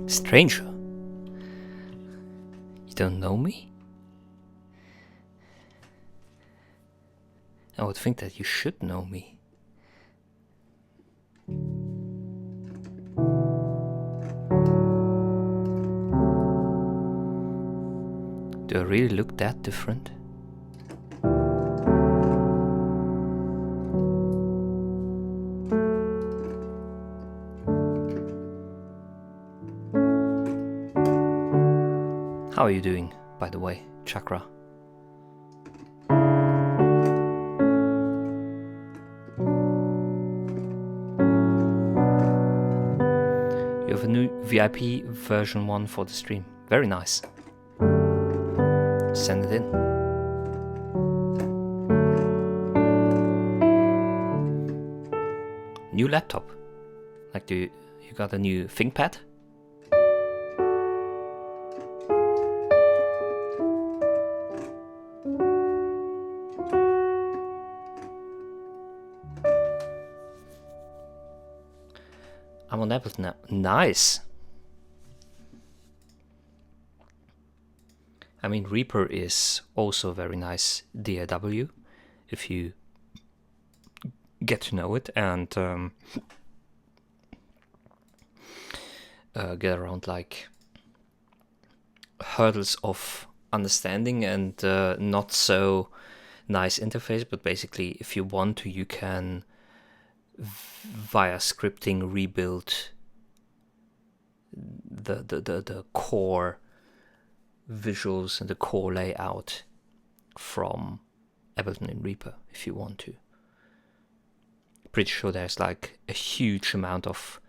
Stranger? You don't know me? I would think that you should know me. Do I really look that different? How are you doing, by the way, Chakra? You have a new VIP version 1 for the stream. Very nice. Send it in. New laptop. Like, you got a new ThinkPad? I'm on Apple now. Nice. I mean, Reaper is also very nice DAW if you get to know it and get around like hurdles of understanding and not so nice interface. But basically, if you want to, you can via scripting rebuild the core visuals and the core layout from Ableton in Reaper if you want to. Pretty sure there's like a huge amount of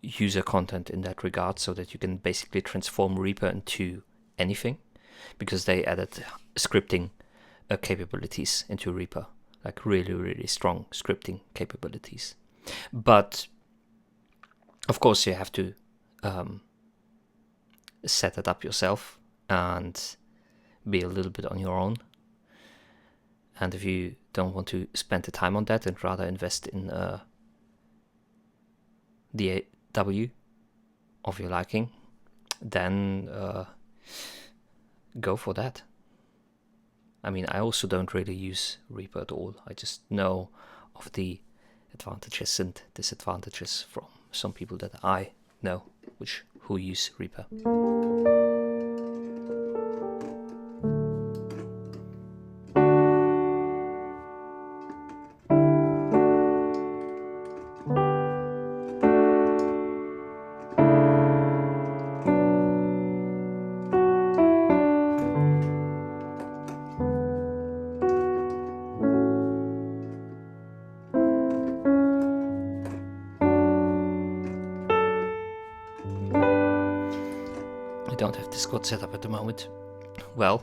user content in that regard, so that you can basically transform Reaper into anything, because they added scripting capabilities into Reaper, like really strong scripting capabilities. But of course you have to set it up yourself and be a little bit on your own. And if you don't want to spend the time on that and rather invest in DAW of your liking, then go for that. I mean, I also don't really use Reaper at all. I just know of the advantages and disadvantages from some people that I know who use Reaper. I don't have Discord set up at the moment. Well,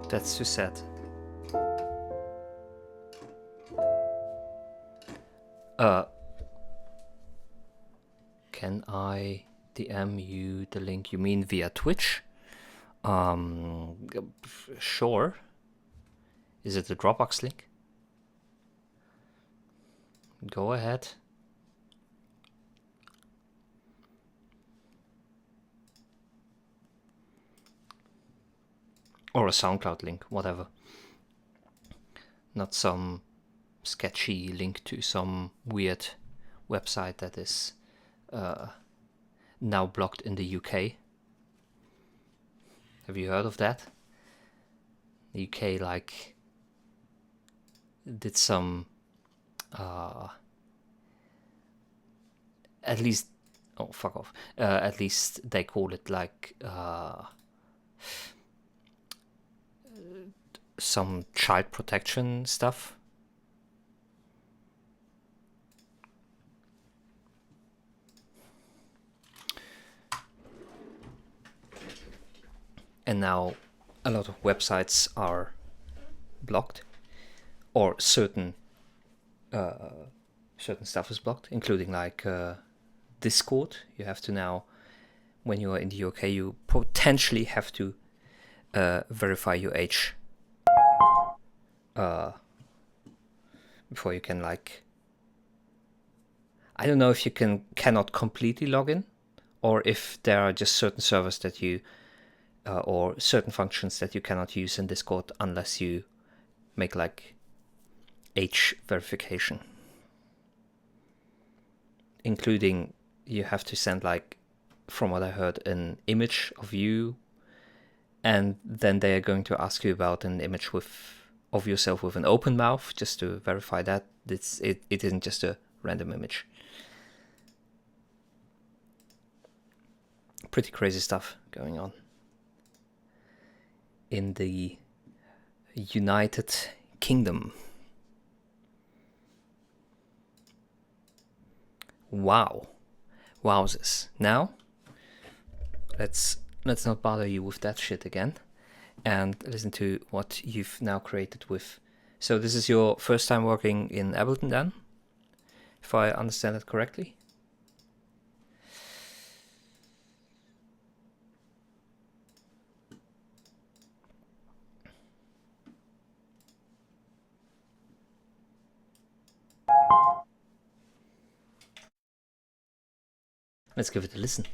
that's too sad. Can I DM you the link? You mean via Twitch? Sure. Is it the Dropbox link? Go ahead. Or a SoundCloud link, whatever. Not some sketchy link to some weird website that is now blocked in the UK. Have you heard of that? The UK like did some at least fuck off. At least they call it like some child protection stuff. And now a lot of websites are blocked, or certain stuff is blocked, including like Discord. You have to now when you are in the UK, you potentially have to verify your age before you can, like, I don't know if you cannot completely log in, or if there are just certain servers that you or certain functions that you cannot use in Discord unless you make like age verification, including you have to send, like, from what I heard, an image of you, and then they are going to ask you about an image of yourself with an open mouth just to verify that it isn't just a random image. Pretty crazy stuff going on in the United Kingdom. Wow. Wowzers. Now, let's not bother you with that shit again and listen to what you've now created with. So this is your first time working in Ableton then, if I understand it correctly? Let's give it a listen.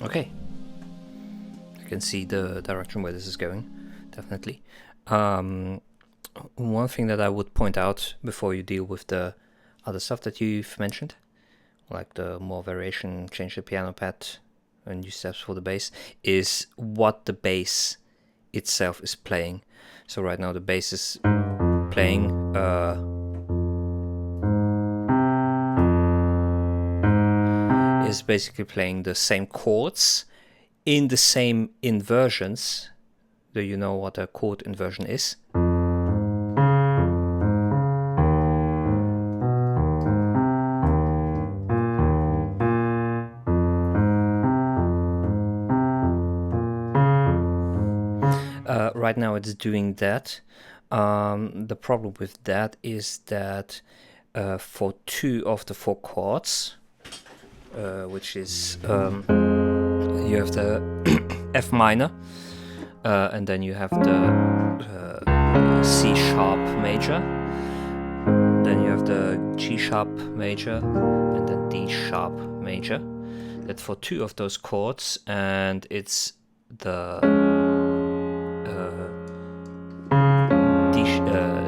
Okay. I can see the direction where this is going, definitely. One thing that I would point out before you deal with the other stuff that you've mentioned, like the more variation, change the piano pad, and new steps for the bass, is what the bass itself is playing. So right now the bass is playing is basically playing the same chords in the same inversions. Do you know what a chord inversion is? Right now it's doing that. The problem with that is that for 2 of the 4 chords, which is you have the F minor, and then you have the C sharp major, then you have the G sharp major, and then D sharp major. That's for 2 of those chords, and it's the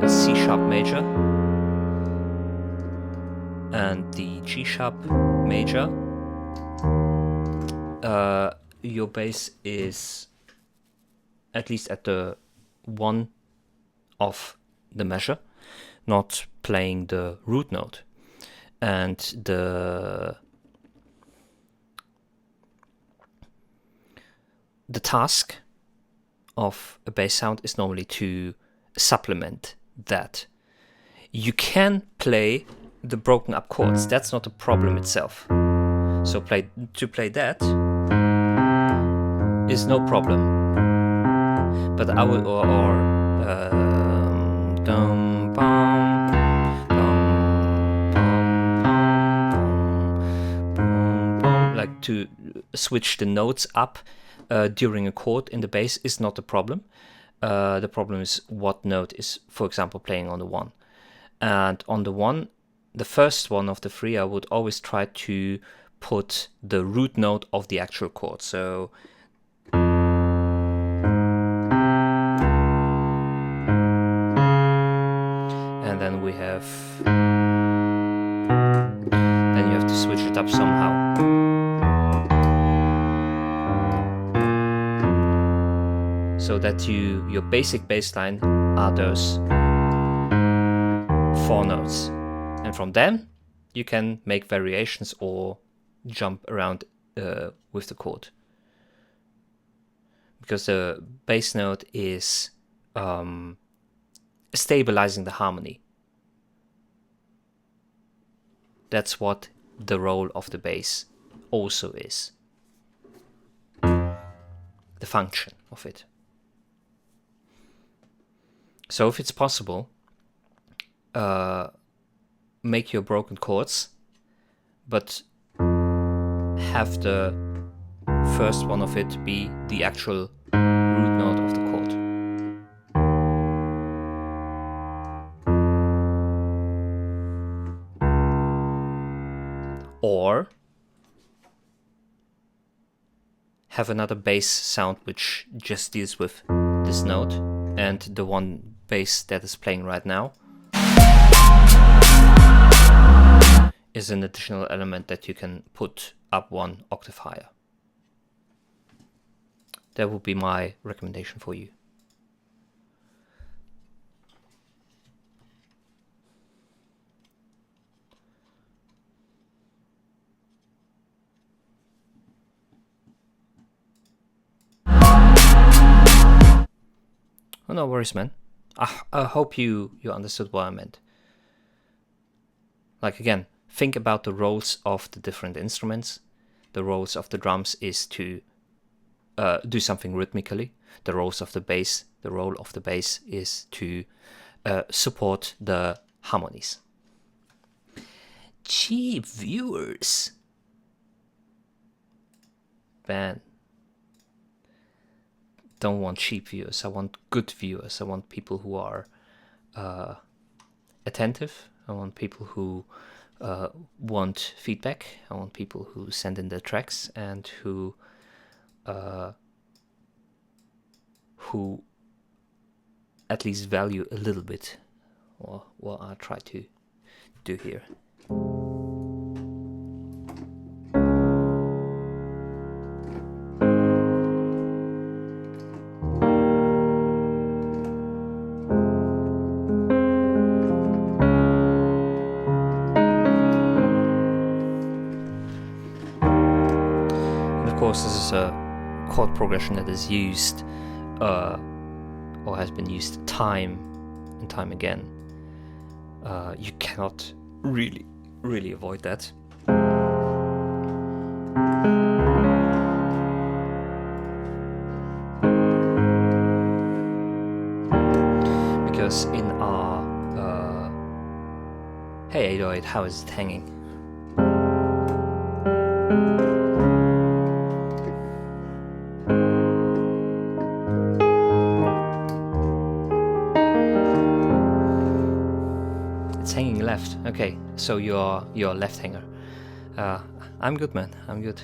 C sharp major and the G sharp major. Your bass is at least at the 1 of the measure, not playing the root note. And the task of a bass sound is normally to supplement that. You can play the broken up chords, that's not a problem itself. So to play that is no problem. But I would dum bum like to switch the notes up during a chord in the bass is not the problem. The problem is what note is, for example, playing on the 1. And on the 1, the first one of the 3, I would always try to put the root note of the actual chord. So and then we have, then you have to switch it up somehow. So that your basic bass line are those 4 notes. And from then you can make variations or jump around with the chord. Because the bass note is stabilizing the harmony. That's what the role of the bass also is. The function of it. So if it's possible, make your broken chords, but have the first one of it be the actual root note of the chord. Or have another bass sound which just deals with this note and the one bass that is playing right now is an additional element that you can put up 1 octave higher. That would be my recommendation for you. Oh, no worries, man. I hope you understood what I meant. Like, again, think about the roles of the different instruments. The roles of the drums is to do something rhythmically. The role of the bass is to support the harmonies. Cheap viewers. Man. Don't want cheap viewers. I want good viewers. I want people who are attentive. I want people who want feedback. I want people who send in their tracks and who at least value a little bit what I try to do here. Of course, this is a chord progression that is used or has been used time and time again. You cannot really avoid that. Because in our hey 808, how is it hanging? hanging left. Okay, so you're a left hanger. I'm good, man. I'm good.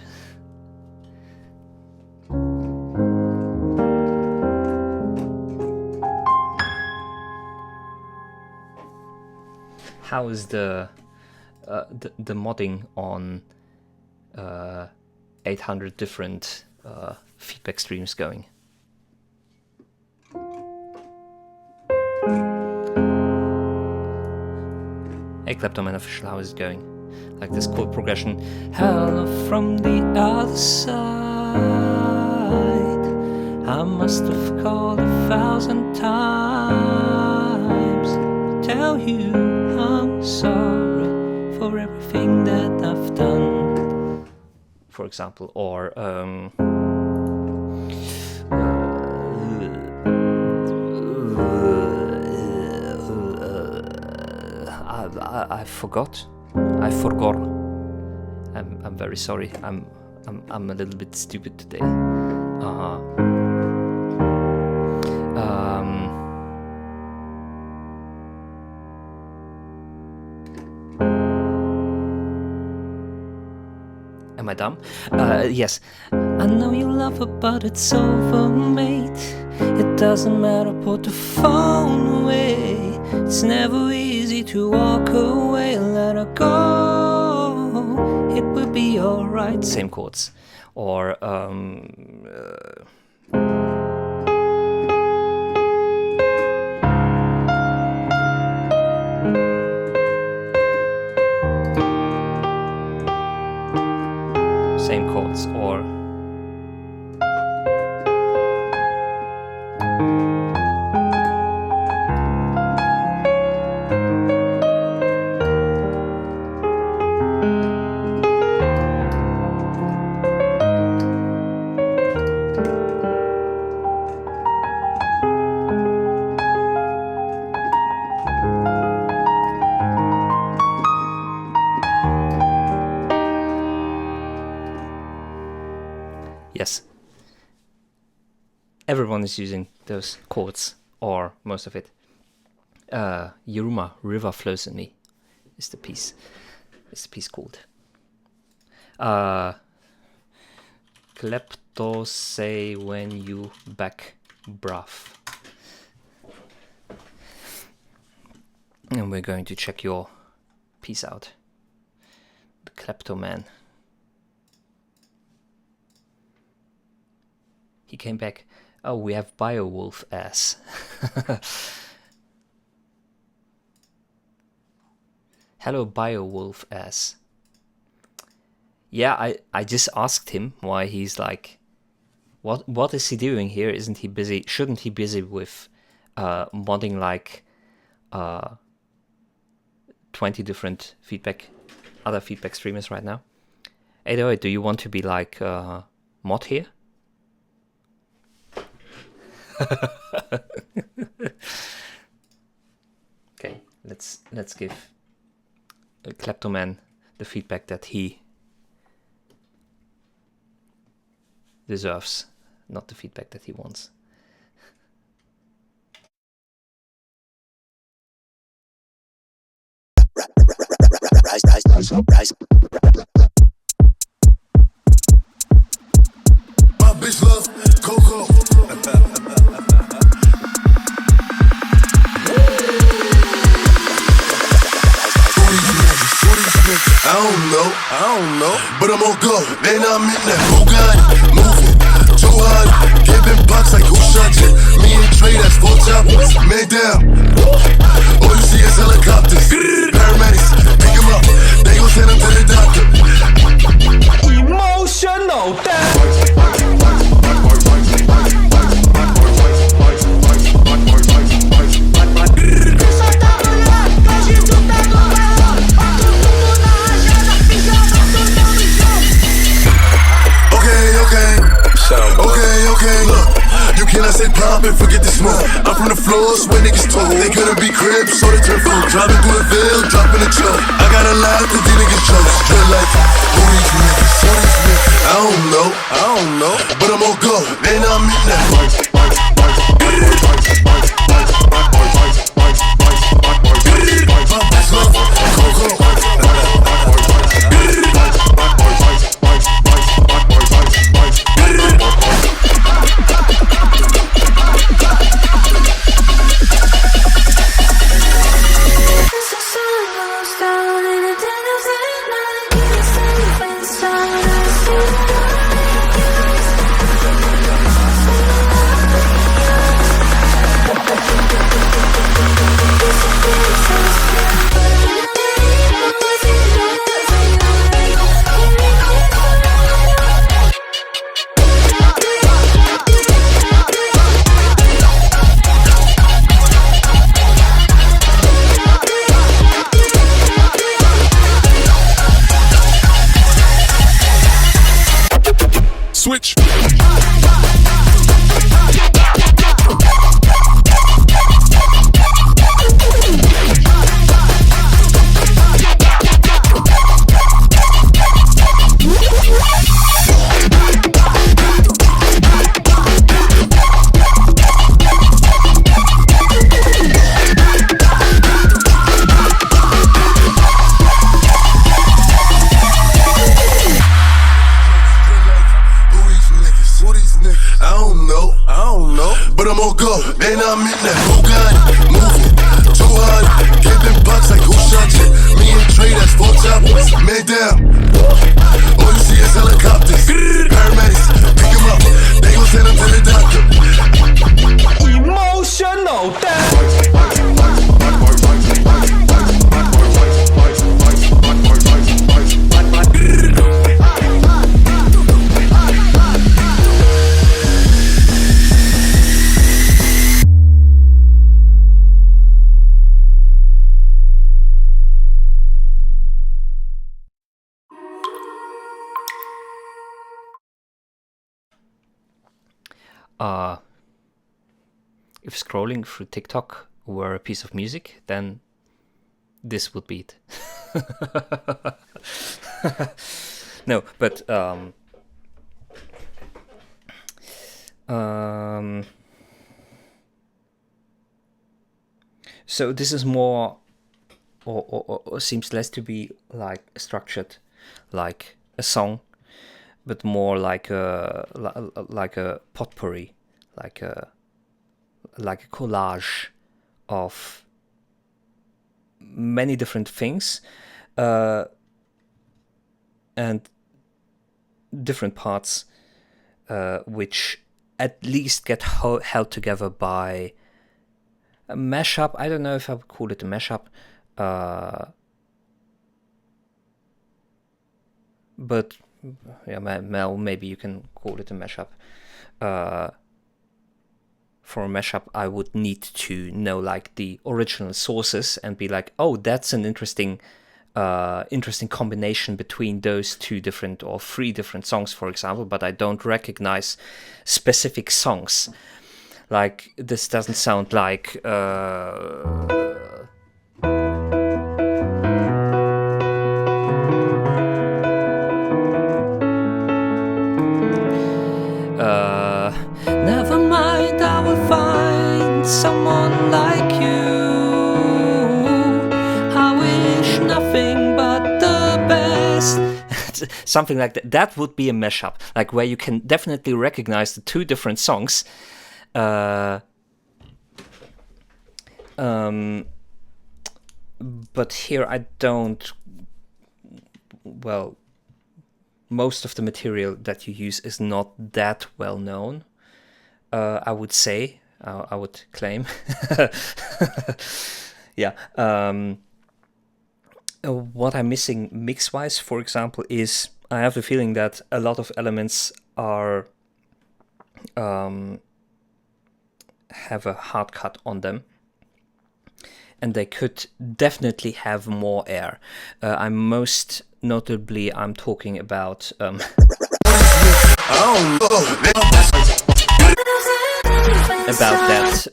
How is the modding on 800 different feedback streams going? Hey Kleptoman official, how is it going? Like this chord progression. Hello from the other side. I must have called 1,000 times to tell you I'm sorry for everything that I've done. For example, or I forgot. I'm very sorry. I'm a little bit stupid today. Am I dumb? Yes. I know you love her, but it's over, mate. It doesn't matter, put the phone away. It's never easy to walk away, let her go. It will be alright. Same chords. Or, same chords. Or yes, everyone is using those chords, or most of it. Yuruma, River Flows in Me is the piece. It's the piece called. Klepto, say when you back, bruv. And we're going to check your piece out. The Klepto Man. He came back. Oh, we have Biowolf ass. Hello, Biowolf ass. Yeah, I just asked him why he's like, what is he doing here? Isn't he busy? Shouldn't he be busy with modding like 20 different other feedback streamers right now? 808, do you want to be like mod here? Okay, let's give Kleptoman the feedback that he deserves, not the feedback that he wants. Rise. My bitch love Coco. I don't know, but I'm on go, and I'm in that Bugatti, moving, too hard, giving bucks like who shot you? Me and Trey, that's 4 choppers, man down. All you see is helicopters, paramedics, pick him up, they gon' send him to the doctor. Emotional damage. Okay, look, you cannot say pop and forget the smoke. I'm from the floors where niggas talk. They couldn't be cribs, so they turn food. Driving through the veil, dropping the choke. I got a lot cause these niggas jokes. Dread like, who these niggas? I don't know, but I'm on go, and I'm in that. My bitch love I'm in that Bugatti, moving too hard, giving bucks like who shot you? Me and Trey, that's 4 choppers, man down. All you see is helicopters, paramedics, pick him up, they gon' send him to the doctor. Emotional damage. If scrolling through TikTok were a piece of music, then this would be it. No, but so this is more, or seems less to be like structured, like a song, but more like a potpourri, like a collage of many different things, and different parts, which at least get held together by a mashup. I don't know if I would call it a mashup, but yeah, Mel, maybe you can call it a mashup. For a mashup, I would need to know like the original sources and be like, oh, that's an interesting combination between those 2 different or 3 different songs, for example, but I don't recognize specific songs. Like, this doesn't sound like never mind, I will find someone like you. I wish nothing but the best. Something like that. That would be a mashup, like where you can definitely recognize the 2 different songs. But here I don't. Well, most of the material that you use is not that well known. I would say, I would claim. Yeah. What I'm missing mix-wise, for example, is I have the feeling that a lot of elements are have a hard cut on them, and they could definitely have more air. I'm most notably talking about that,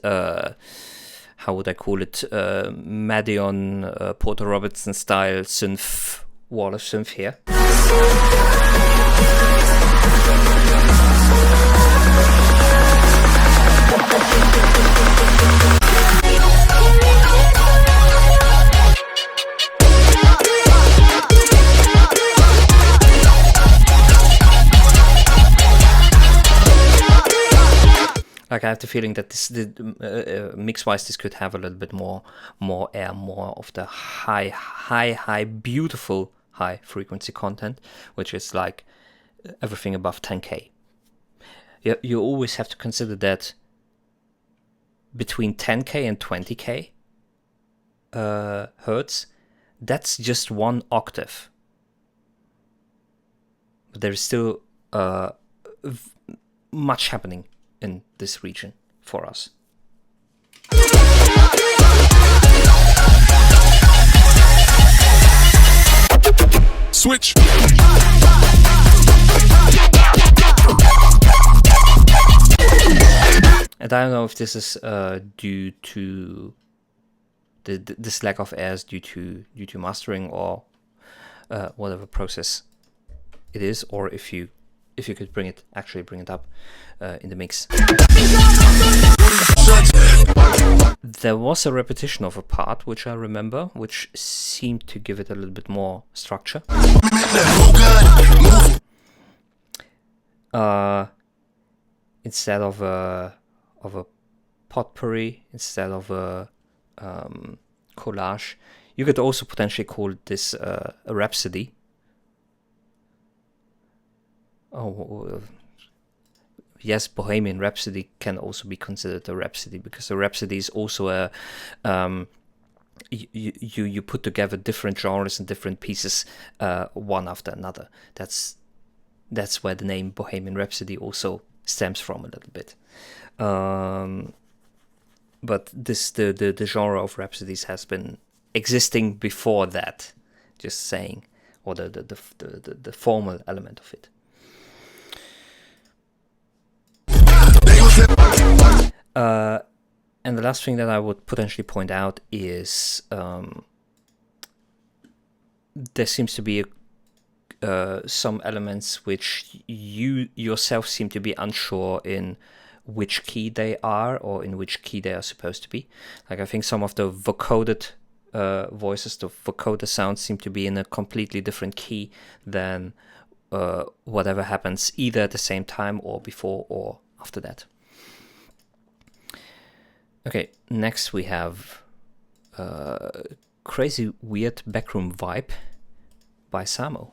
how would I call it, Madeon, Porter Robertson style synth, wall of synth here. Like, I have the feeling that this, mix-wise, this could have a little bit more air, more of the high, beautiful high-frequency content, which is like everything above 10K. You always have to consider that between 10K and 20K hertz, that's just 1 octave. But there is still much happening in this region for us. Switch. And I don't know if this is due to this lack of air is due to mastering or whatever process it is, or if you could bring it up in the mix. There was a repetition of a part, which I remember, which seemed to give it a little bit more structure. Instead of a potpourri instead of a collage. You could also potentially call this a rhapsody. Oh, yes, Bohemian Rhapsody can also be considered a rhapsody, because a rhapsody is also a you put together different genres and different pieces one after another. That's where the name Bohemian Rhapsody also stems from a little bit. But the genre of rhapsodies has been existing before that, just saying, or the formal element of it. And the last thing that I would potentially point out is there seems to be some elements which you yourself seem to be unsure in which key they are, or in which key they are supposed to be. Like, I think some of the vocoded voices, the vocoder sounds, seem to be in a completely different key than whatever happens either at the same time or before or after that. Okay, next we have Crazy Weird Backroom Vibe by Samo.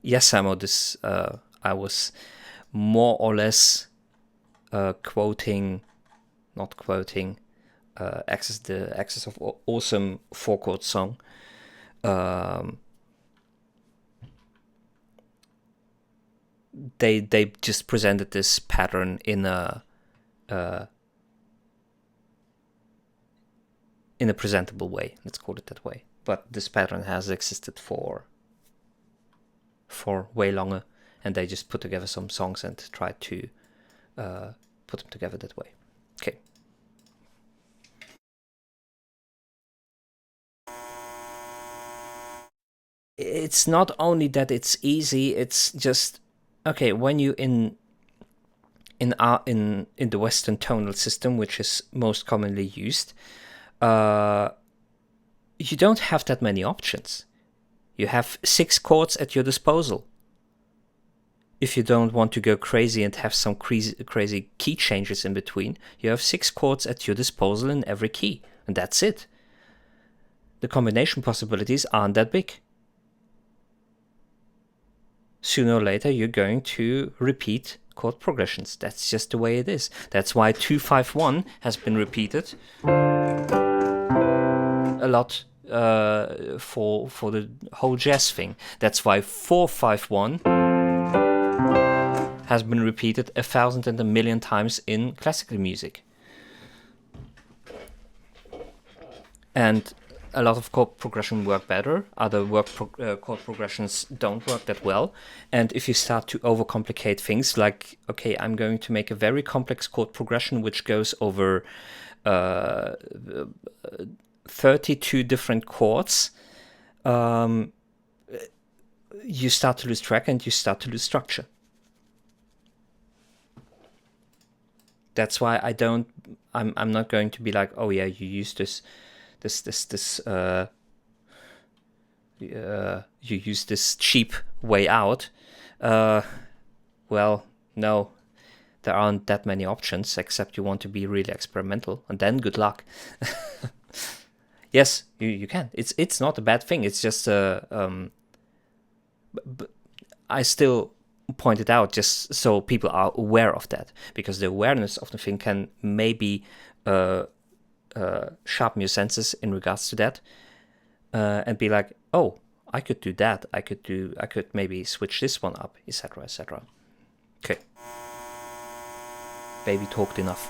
Yes, Samo, this I was more or less quoting, not quoting, the Axis of Awesome 4-chord song. They just presented this pattern in a presentable way, let's call it that way. But this pattern has existed for way longer, and they just put together some songs and tried to put them together that way. Okay. It's not only that it's easy, it's just, okay, when you in the Western tonal system, which is most commonly used, you don't have that many options. You have 6 chords at your disposal. If you don't want to go crazy and have some crazy key changes in between, you have 6 chords at your disposal in every key, and that's it. The combination possibilities aren't that big. Sooner or later, you're going to repeat chord progressions. That's just the way it is. That's why 2-5-1 has been repeated a lot for the whole jazz thing. That's why 4-5-1 has been repeated 1,000 and a million times in classical music. And a lot of chord progression work better. Other chord progressions don't work that well. And if you start to overcomplicate things, like, okay, I'm going to make a very complex chord progression which goes over 32 different chords, you start to lose track and you start to lose structure. That's why I'm not going to be like, oh yeah, you use you use this cheap way out. Well, no, there aren't that many options, except you want to be really experimental, and then good luck. Yes, you can. It's not a bad thing. It's just I still point it out just so people are aware of that, because the awareness of the thing can maybe sharpen your senses in regards to that, and be like, oh, I could do that. I could maybe switch this one up, etc., etc. Okay. Baby talked enough.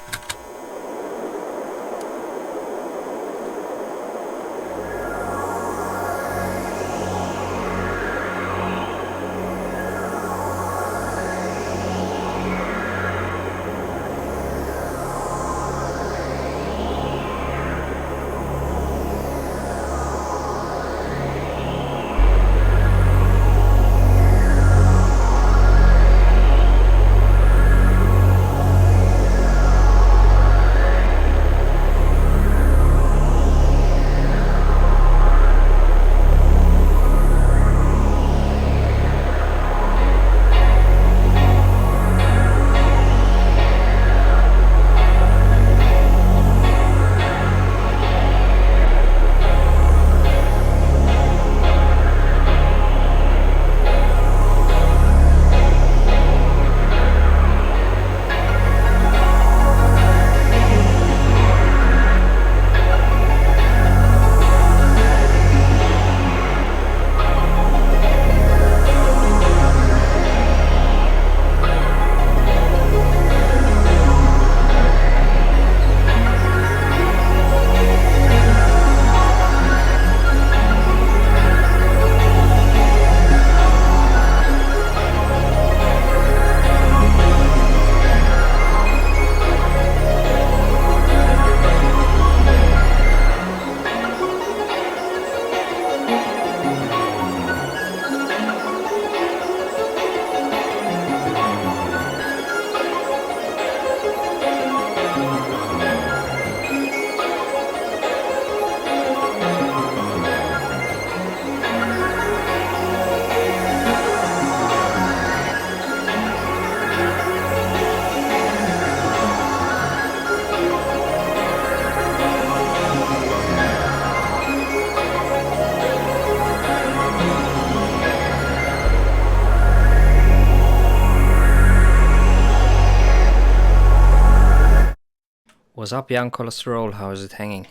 What's up, young cholesterol? How is it hanging?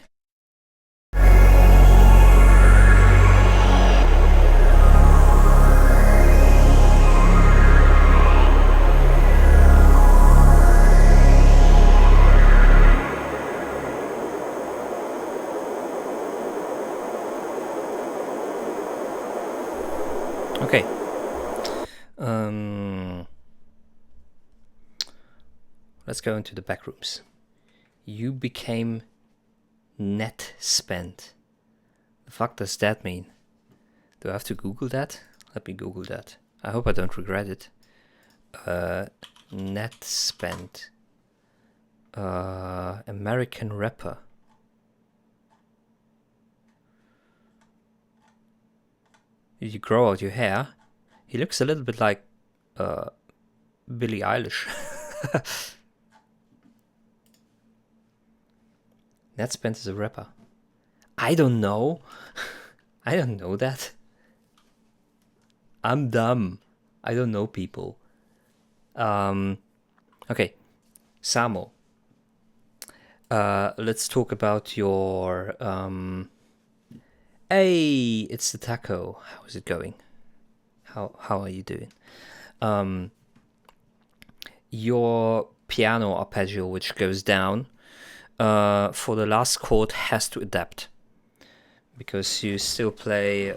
Okay. Let's go into the back rooms. You became net spent. The fuck does that mean? Do I have to Google that? Let me Google that. I hope I don't regret it. Net spent. American rapper. Did you grow out your hair? He looks a little bit like Billie Eilish. Ned Spence is a rapper. I don't know. I don't know that. I'm dumb. I don't know people. Okay, Samo. Let's talk about your... Hey, it's the taco. How is it going? How are you doing? Your piano arpeggio, which goes down, for the last chord has to adapt. Because you still play...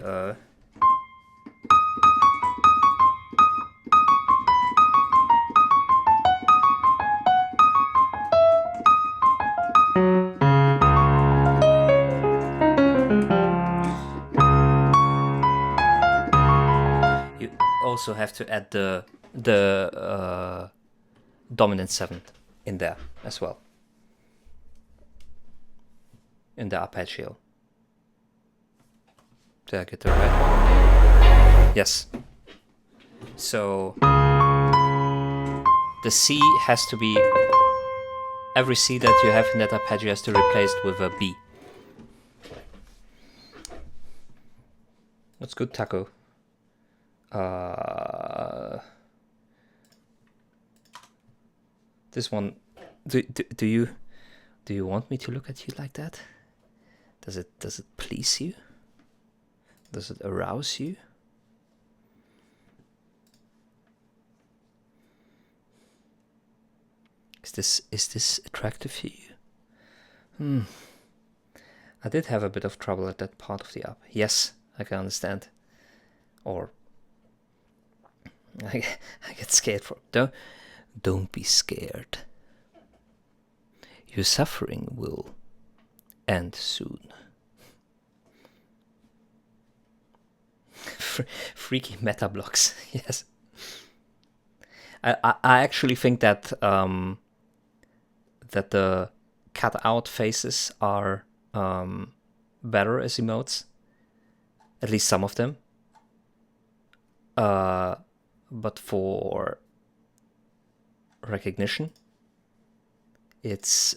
you also have to add the dominant seventh in there as well. In the arpeggio. Did I get that right? Yes. So the C has to be... Every C that you have in that arpeggio has to be replaced with a B. What's good, Taco? This one... Do you want me to look at you like that? Does it please you? Does it arouse you? Is this attractive for you? I did have a bit of trouble at that part of the app. Yes, I can understand. Or I get scared for... Don't be scared. Your suffering will end soon. Freaky meta blocks. Yes. I actually think that that the cut out faces are better as emotes. At least some of them. But for recognition, it's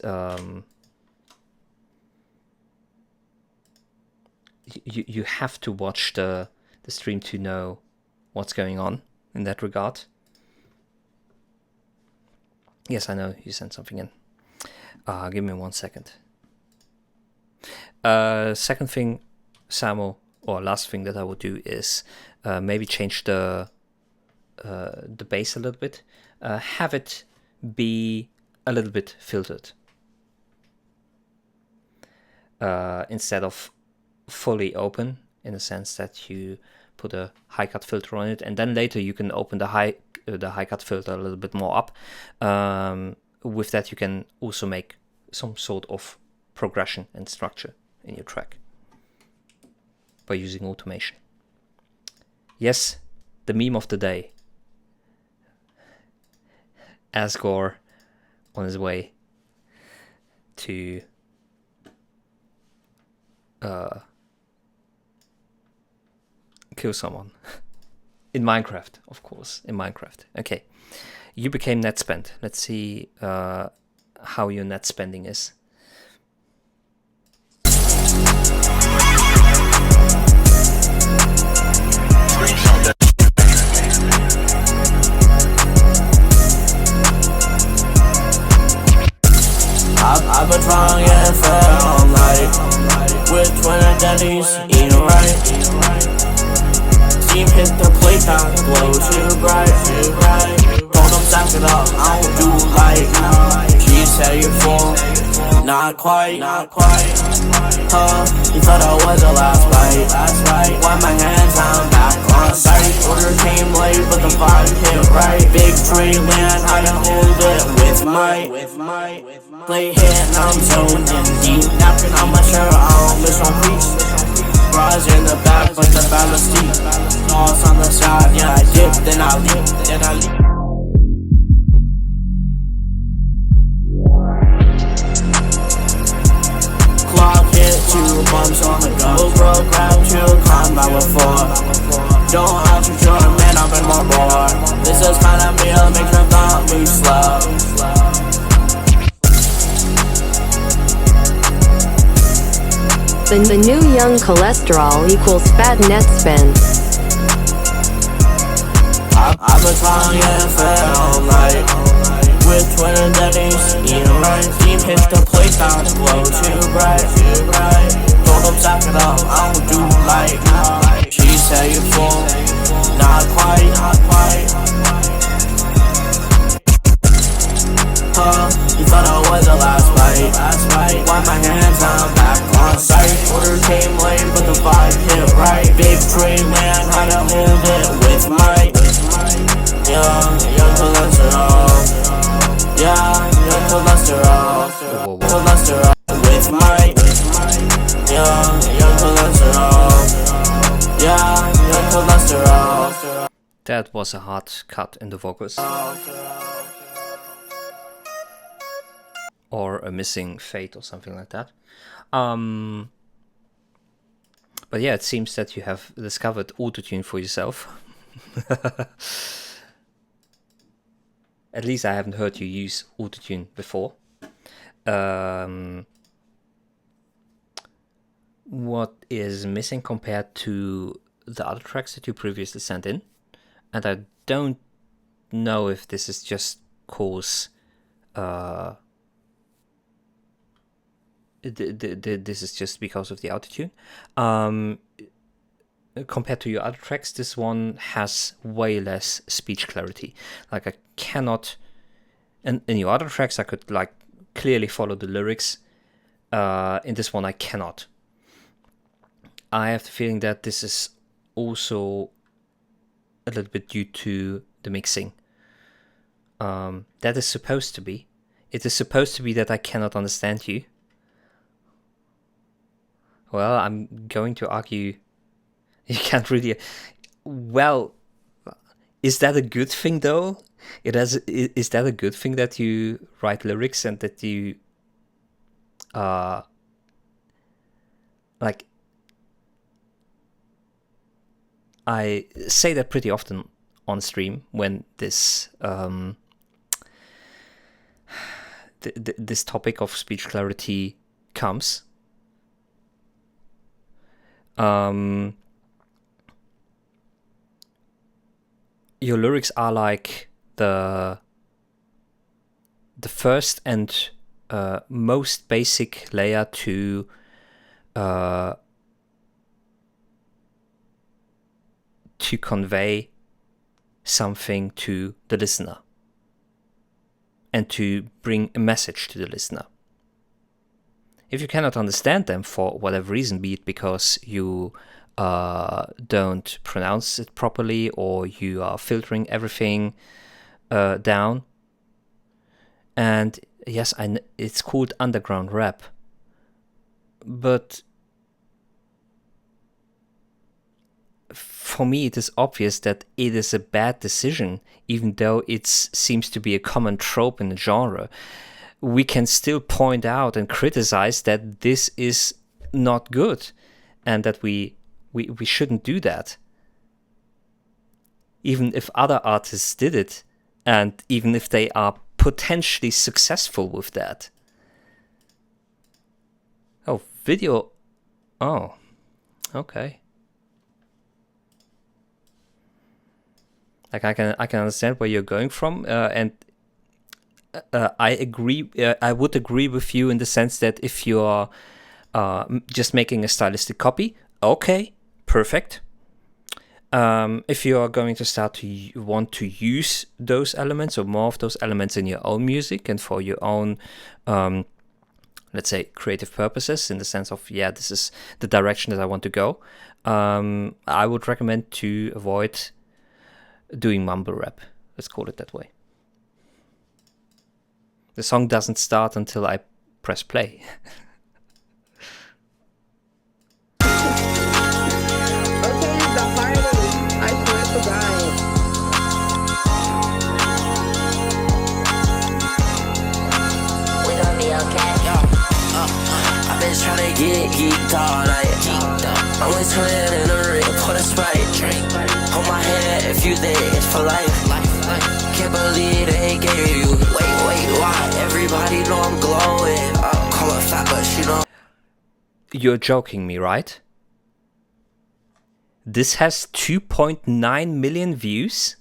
you have to watch the stream to know what's going on in that regard. Yes, I know you sent something in. Give me 1 second. Second thing, Samo, or last thing that I would do is maybe change the bass a little bit. Have it be a little bit filtered. Instead of fully open, in the sense that you put a high cut filter on it, and then later you can open the high cut filter a little bit more up. With that, you can also make some sort of progression and structure in your track by using automation. Yes, the meme of the day. Asgore on his way. to kill someone. In Minecraft, of course. In Minecraft. Okay. You became net spent. Let's see how your net spending is. I've been trying to get fed all night with twin identities, eating right. Steam hit the plate down, glow too bright. Told them sack it up, I don't do light. She said you're full, not quite. You thought I was the last bite. Wipe my hands, I'm back on sight. Order came late, but the vibe hit right. Big tree land, I done hold it with might. Play hit and I'm zoned in deep. Napkin on my shirt, I don't miss on preach. Bras in the back, but the balance deep. Lost on the side, yeah I dip, then I leap. Clock hit, 2 bumps on the go. Bro, grab 2, climb by with 4. Don't have to join, man, I've been more bored. This is kinda meal, makes my thought move slow. The new young cholesterol equals fat net spend. I've been trying to get fed all night with twin identities, eating right. Steam hit the plate down, glow too bright. Told them sack it up, I don't do light. She said you're full, not quite. You thought I was the last bite. Wipe my hands, I'm back on sight. Order came late, but the vibe hit right. Big tree man, how to hold it with might. Young cholesterol. Yeah, young cholesterol. Cholesterol with might. Young cholesterol. Yeah, young cholesterol. That was a hard cut in the vocals. Or a missing fade or something like that. But yeah, it seems that you have discovered autotune for yourself. At least I haven't heard you use autotune before. What is missing compared to the other tracks that you previously sent in? And I don't know if this is just cause this is just because of the autotune. Compared to your other tracks, this one has way less speech clarity. Like I cannot, in your other tracks I could like clearly follow the lyrics. In this one I cannot. I have the feeling that this is also a little bit due to the mixing. That is supposed to be. It is supposed to be that I cannot understand you. Well, I'm going to argue you can't really... Well, is that a good thing though? Is that a good thing that you write lyrics and that you... like... I say that pretty often on stream when this... this topic of speech clarity comes. Your lyrics are like the first and most basic layer to convey something to the listener and to bring a message to the listener. If you cannot understand them for whatever reason, be it because you don't pronounce it properly or you are filtering everything down, and yes, it's called underground rap, but for me it is obvious that it is a bad decision, even though it seems to be a common trope in the genre. we can still point out and criticize that this is not good and that we shouldn't do that. Even if other artists did it, and even if they are potentially successful with that. Oh, video. Oh, okay. Like I can understand where you're going from, and I agree. I would agree with you in the sense that if you're just making a stylistic copy, okay, perfect. If you are going to start to want to use those elements or more of those elements in your own music and for your own, let's say, creative purposes, in the sense of, yeah, this is the direction that I want to go, I would recommend to avoid doing mumble rap. Let's call it that way. The song doesn't start until I press play. Tryna get geeked all night. I'm always turning in the ring, pour the Sprite. Hold my hand if you think it's for life. Can't believe they gave you. Wait, why? Everybody know I'm glowing. Call her fat, but she know. You're joking me, right? This has 2.9 million views?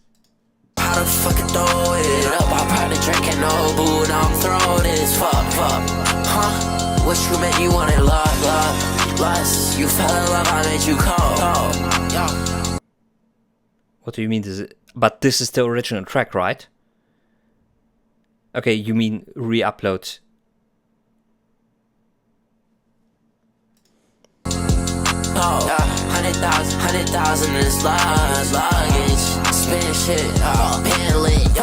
How the fuck it throw it up? I'm probably drinking no boo, now I'm throwing this fuck. Huh? What you meant you wanted love, lust. You fell in love, I made you cold. What do you mean? But this is the original track, right? Okay, you mean re-upload. Oh, 100,000 in this luggage. Spin shit, pen lit,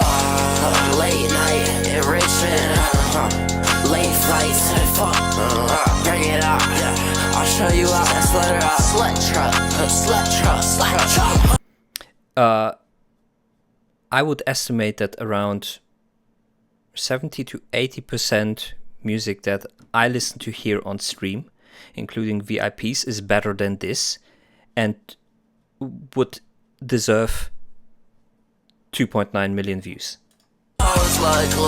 late night enrichment, late flights, bring it out, I'll show you out that slut truck. I would estimate that around 70 to 80% music that I listen to here on stream, including VIPs, is better than this and would deserve 2.9 million views. I was like glue,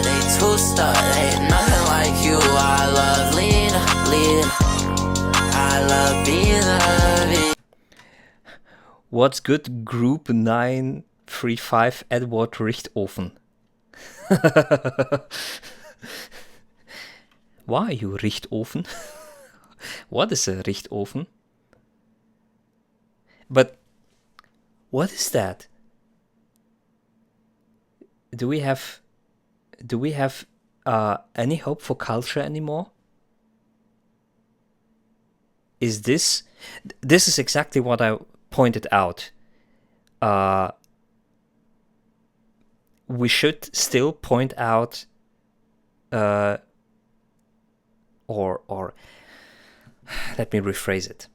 they too stuck, ain't nothing like you. I love lean, I love being. What's good, Group 935 Edward Richtofen? Why are you Richtofen? What is a Richtofen? But what is that? Do we have any hope for culture anymore? Is this is exactly what I pointed out. We should still point out or let me rephrase it.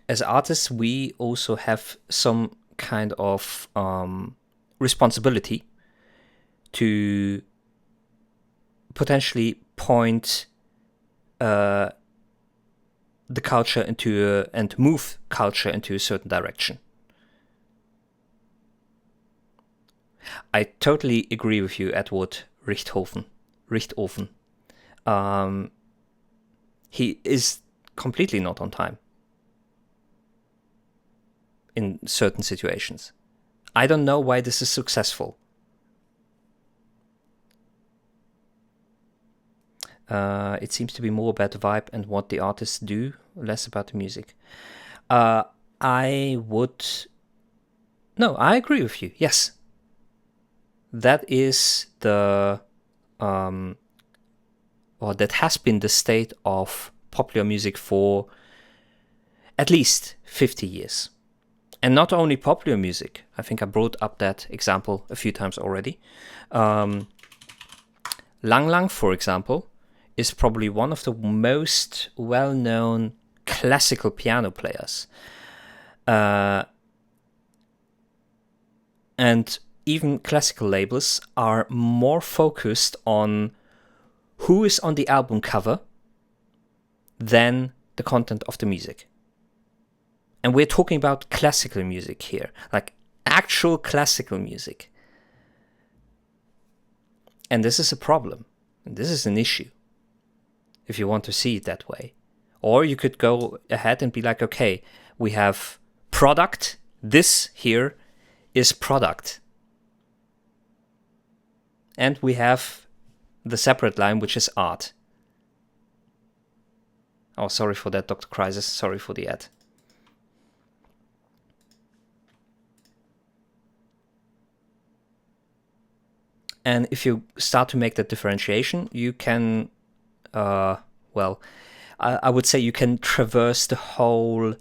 As artists, we also have some kind of responsibility to potentially point the culture into and move culture into a certain direction. I totally agree with you, Edward Richtofen. He is completely not on time in certain situations. I don't know why this is successful. It seems to be more about the vibe and what the artists do, less about the music. I agree with you. Yes. That is the or that has been the state of popular music for at least 50 years. And not only popular music. I think I brought up that example a few times already. Lang Lang, for example, is probably one of the most well-known classical piano players. And even classical labels are more focused on who is on the album cover than the content of the music. And we're talking about classical music here, like actual classical music. And this is a problem. And this is an issue, if you want to see it that way. Or you could go ahead and be like, okay, we have product. This here is product. And we have the separate line, which is art. Oh, sorry for that, Dr. Crisis. Sorry for the ad. And if you start to make that differentiation, you can, I would say you can traverse the whole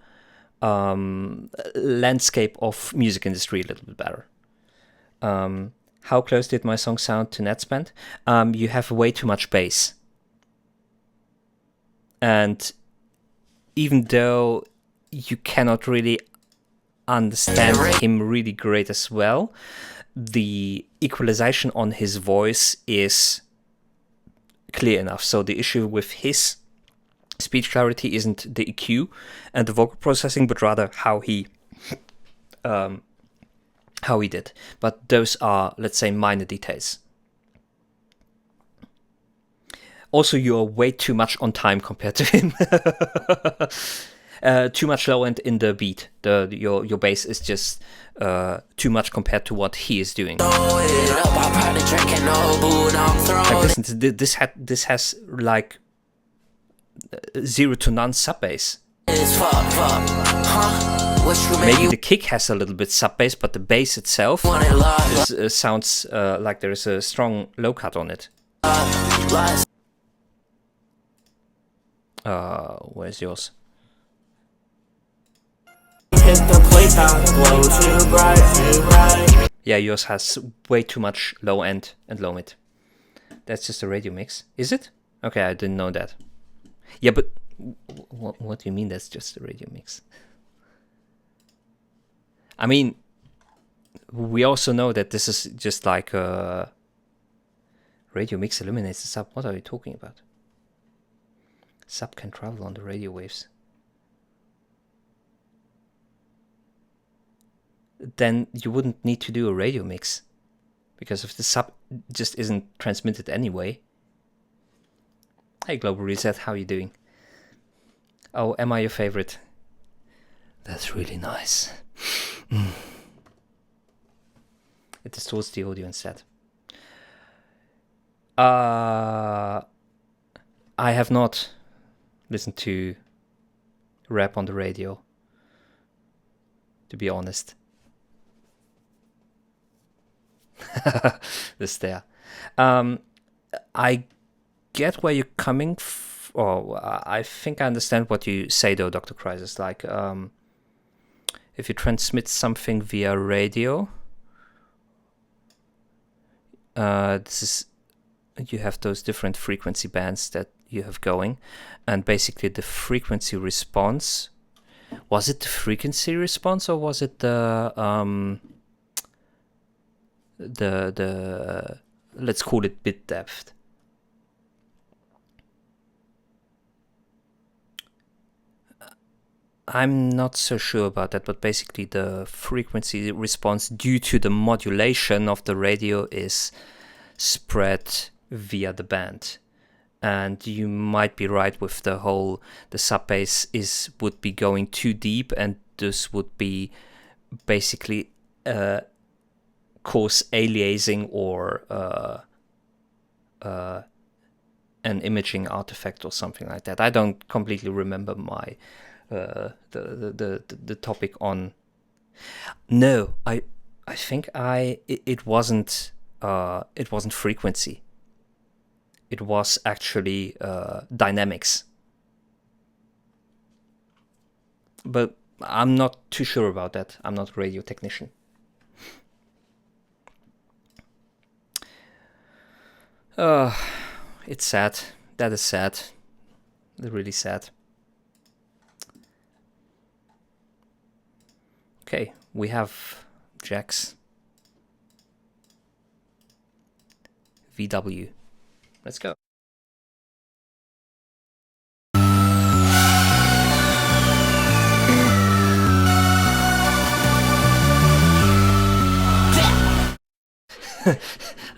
landscape of music industry a little bit better. How close did my song sound to Netspend? You have way too much bass. And even though you cannot really understand him really great as well, the equalization on his voice is clear enough. So the issue with his speech clarity isn't the EQ and the vocal processing, but rather how he did. But those are, let's say, minor details. Also, you're way too much on time compared to him. Too much low end in the beat. Your bass is just too much compared to what he is doing. Like, listen, this has like 0 to none sub bass. Maybe the kick has a little bit sub bass, but the bass itself sounds like there is a strong low cut on it. Where's yours? Yeah, yours has way too much low end and low mid. That's just a radio mix. Is it? Okay, I didn't know that. Yeah, but what do you mean that's just a radio mix? I mean, we also know that this is just like a radio mix eliminates the sub. What are you talking about? Sub can travel on the radio waves. Then you wouldn't need to do a radio mix, because if the sub just isn't transmitted anyway. Hey Global Reset, how are you doing? Oh, am I your favorite? That's really nice. It distorts the audio instead. I have not listened to rap on the radio, to be honest. This there. I get where you're coming I think I understand what you say though, Dr. Crisis. Like, if you transmit something via radio, you have those different frequency bands that you have going, and basically the frequency response, was it the frequency response or was it the let's call it bit depth? I'm not so sure about that, but basically the frequency response due to the modulation of the radio is spread via the band. And you might be right with the sub bass would be going too deep, and this would be basically cause aliasing or an imaging artifact or something like that. I don't completely remember my the topic on. No, I think it wasn't frequency. It was actually dynamics. But I'm not too sure about that. I'm not a radio technician. It's sad. That is sad. Really sad. Okay, we have Jax. VW. Let's go.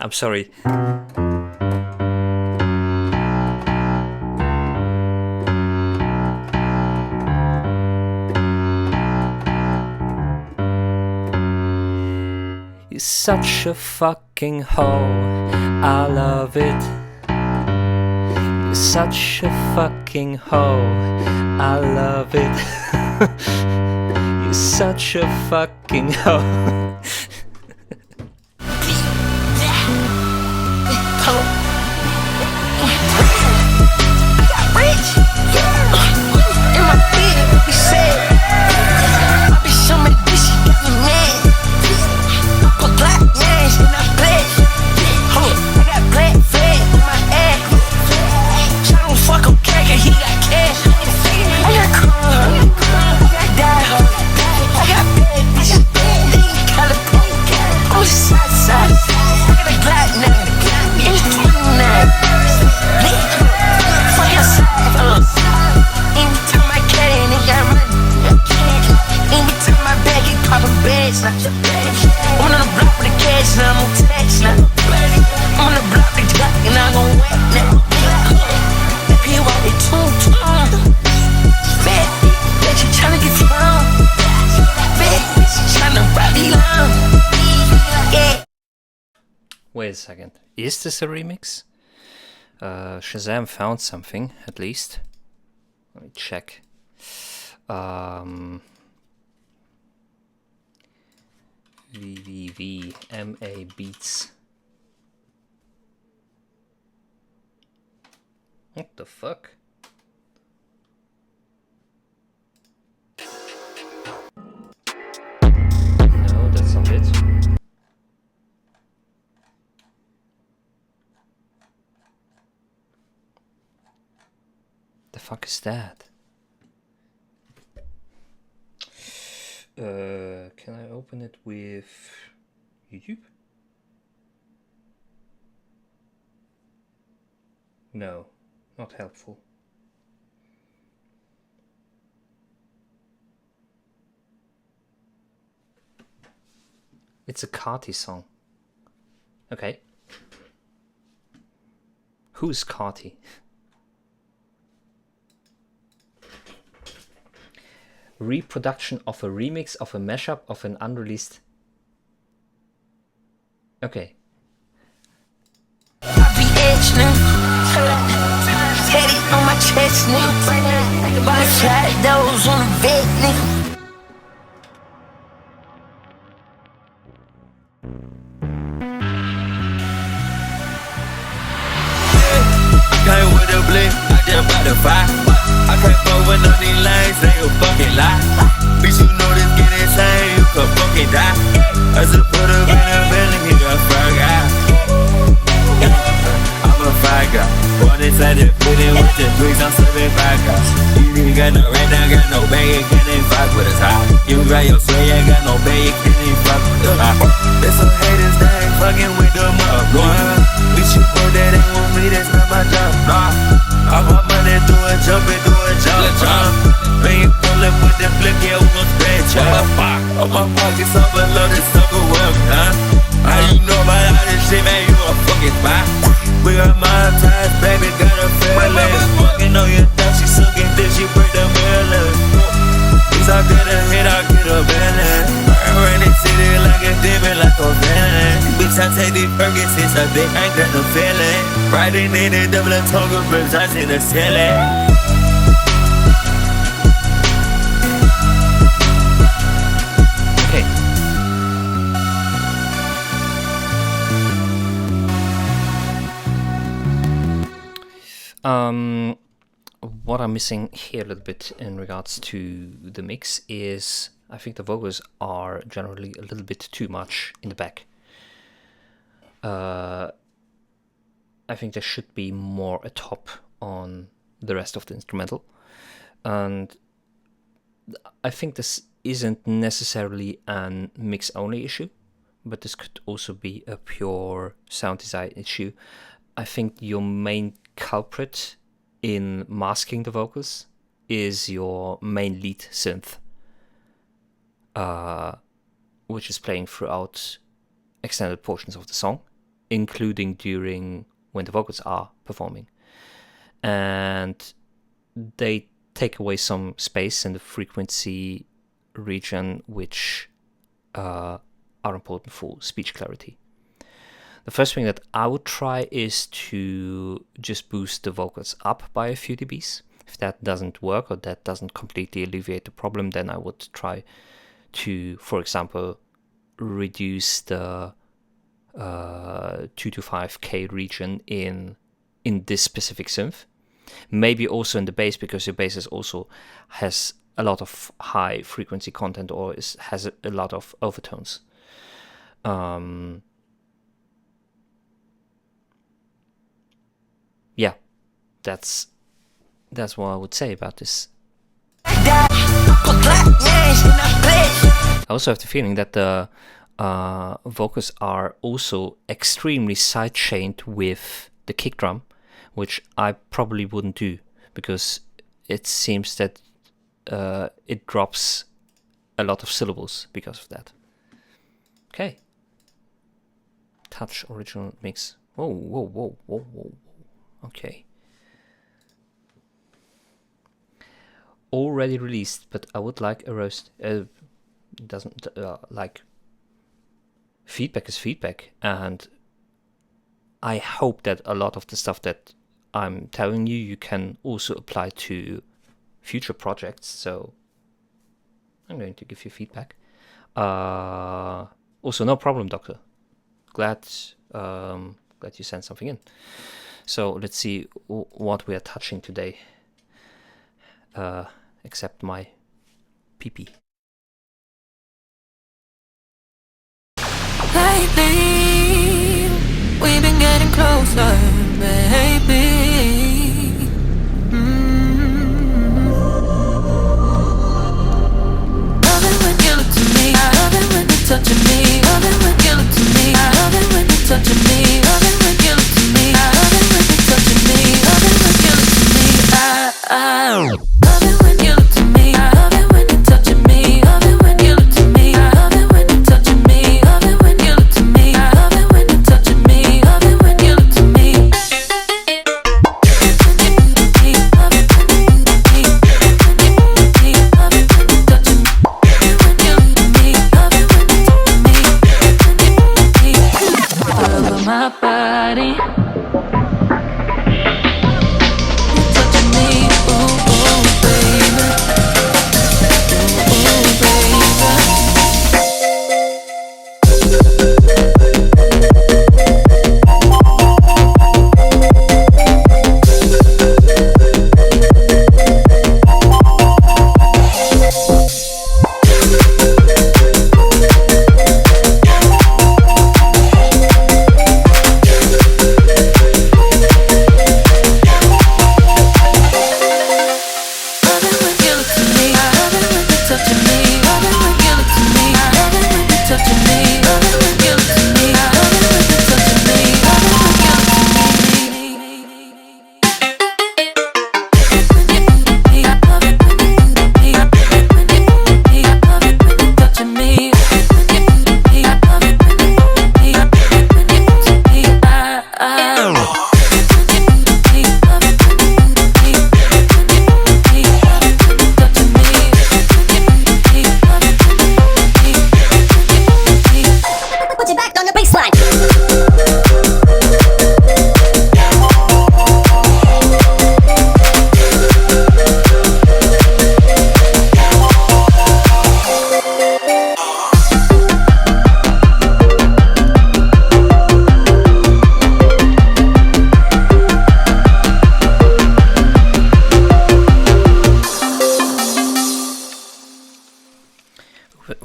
I'm sorry. You're such a fucking hoe, I love it. You're such a fucking hoe, I love it. You're such a fucking hoe. Wait a second. Is this a remix? Shazam found something, at least. Let me check. VVVMA Beats. What the fuck? No, that's not it. The fuck is that? Can I open it with YouTube? No, not helpful. It's a Carti song. Okay. Who's Carti? Reproduction of a remix of a mashup of an unreleased. Okay. I be edge now. Teddy on my chest, nigga. By the side, those on the bed, nigga. Came with a blick, I just bought the fire. I can't fuck with none of these lanes, they a fucking lie. Bitch, you know this get insane, you could fucking die. I just put up in a building, he got fire guy. I'm a fire guy. Born inside the building with the bricks, I'm serving fire guys. You nigga got no red, I got no bag, you can't even fuck with us high. You got your sway, I got no bag, you can't even fuck with us high. There's some haters that ain't fucking with the mother. Bitch, you know that ain't want me, that's not my job. I put money through a jump and do a jump. Man, you pull up with the flick, yeah, we gon' spread chop. On my pockets, I'm below the sucker well, huh? How you know about all this shit, man? You a fucking spy. We got my ties, baby, got a feeling. Fucking on your thumb, she sucking dick, she break the melon. If I get a hit, I get a balance. Around the city like a demon, like a villain. Bitch, I take these Perkins since I think I ain't got no feeling. Riding in the double and tongue birds, I see the ceiling. Okay. What I'm missing here a little bit in regards to the mix is I think the vocals are generally a little bit too much in the back. I think there should be more atop on the rest of the instrumental, and I think this isn't necessarily an mix only issue, but this could also be a pure sound design issue. I think your main culprit in masking the vocals is your main lead synth, which is playing throughout extended portions of the song, including during when the vocals are performing. And they take away some space in the frequency region, which are important for speech clarity. The first thing that I would try is to just boost the vocals up by a few dBs. If that doesn't work or that doesn't completely alleviate the problem, then I would try to, for example, reduce the 2 to 5K region in this specific synth. Maybe also in the bass, because your bass also has a lot of high frequency content or has a lot of overtones. Yeah, that's what I would say about this. I also have the feeling that the vocals are also extremely sidechained with the kick drum, which I probably wouldn't do, because it seems that it drops a lot of syllables because of that. Okay. Touch original mix. Whoa. Okay. Already released, but I would like a roast. Doesn't like feedback is feedback, and I hope that a lot of the stuff that I'm telling you can also apply to future projects. So I'm going to give you feedback. Also, no problem, Doctor. Glad you sent something in. So let's see what we are touching today. Except my pee-pee. Lately, we've been getting closer, baby. Love it when you look to me. I love it when you're touching me. Love it when you look to me. I love it when you're touching me. Love it when you look to me. I love it when you're touching me. Love it when you look to me. I love it when you look to me. I love it when you're touching me. Love it when you look to me. I love it when you're touching me. Love it when you look to me. I love it when you're touching me. Love it when you look to me. My body, you're touching me, ooh, baby, ooh, baby.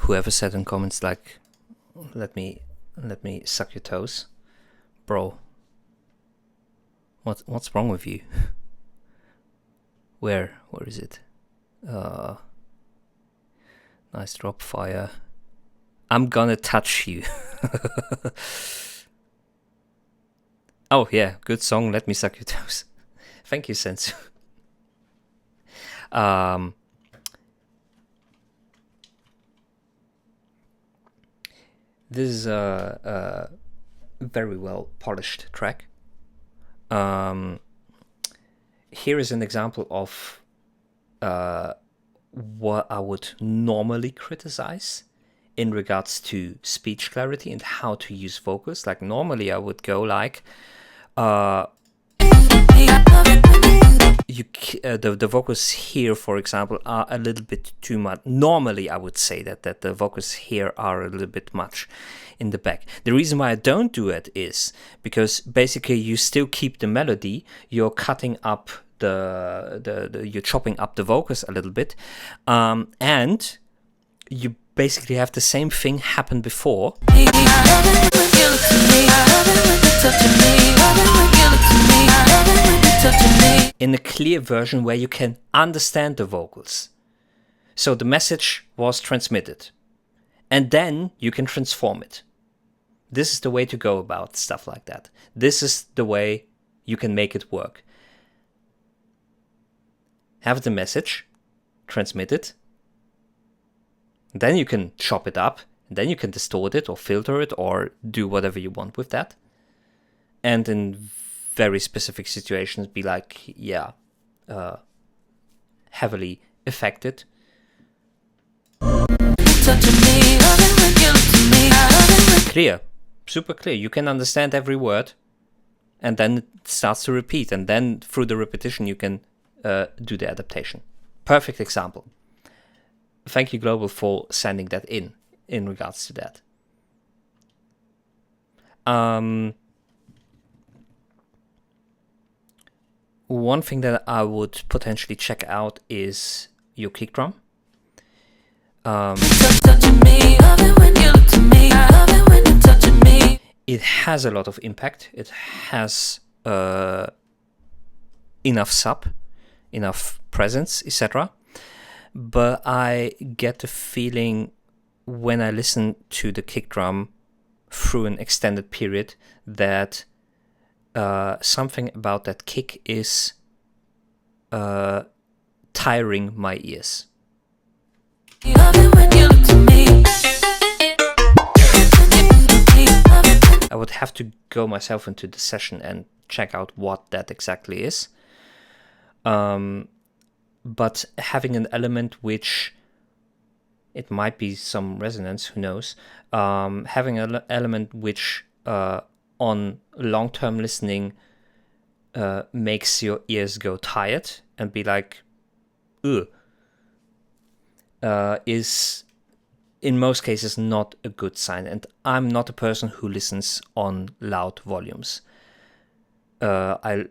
Whoever said in comments like, let me suck your toes, bro, what's wrong with you? Where is it? Nice drop fire. I'm gonna touch you. Oh yeah, good song. Let me suck your toes. Thank you, Sensu. This is a very well polished track. Here is an example of what I would normally criticize in regards to speech clarity and how to use vocals. Like normally I would go like, the vocals here, for example, are a little bit too much. Normally I would say that the vocals here are a little bit much in the back. The reason why I don't do it is because basically you still keep the melody, you're cutting up you're chopping up the vocals a little bit, and you basically have the same thing happen before. In a clear version where you can understand the vocals. So the message was transmitted. And then you can transform it. This is the way to go about stuff like that. This is the way you can make it work. Have the message, transmit it. Then you can chop it up. Then you can distort it or filter it or do whatever you want with that. And in very specific situations be like, heavily affected. Clear, super clear. You can understand every word, and then it starts to repeat, and then through the repetition you can do the adaptation. Perfect example. Thank you, Global, for sending that in regards to that. One thing that I would potentially check out is your kick drum. It has a lot of impact. It has enough sub, enough presence, etc. But I get the feeling when I listen to the kick drum through an extended period that something about that kick is tiring my ears. I would have to go myself into the session and check out what that exactly is. But having an element which, it might be some resonance, who knows, having an element which on long-term listening makes your ears go tired and be like, ugh, is in most cases not a good sign. And I'm not a person who listens on loud volumes. I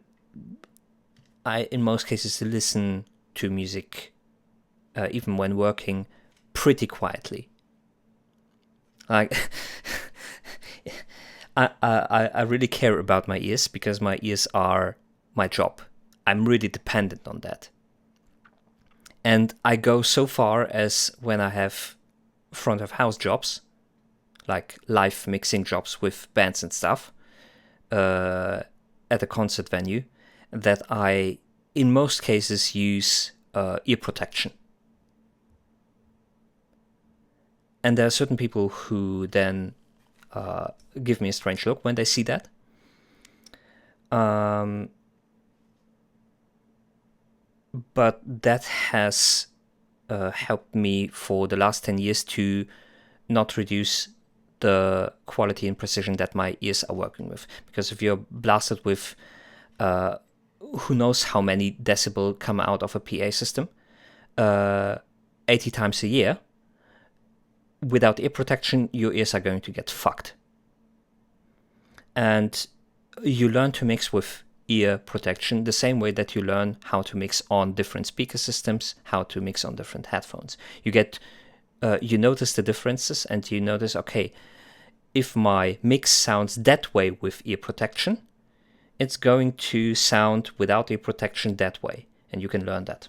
in most cases listen to music, even when working, pretty quietly. Like I really care about my ears because my ears are my job. I'm really dependent on that. And I go so far as when I have front of house jobs, like live mixing jobs with bands and stuff, at a concert venue, that I, in most cases, use ear protection. And there are certain people who then give me a strange look when they see that. But that has helped me for the last 10 years to not reduce the quality and precision that my ears are working with. Because if you're blasted with who knows how many decibel come out of a PA system 80 times a year, without ear protection, your ears are going to get fucked. And you learn to mix with ear protection the same way that you learn how to mix on different speaker systems, how to mix on different headphones. You notice the differences and you notice, okay, if my mix sounds that way with ear protection, it's going to sound without ear protection that way. And you can learn that.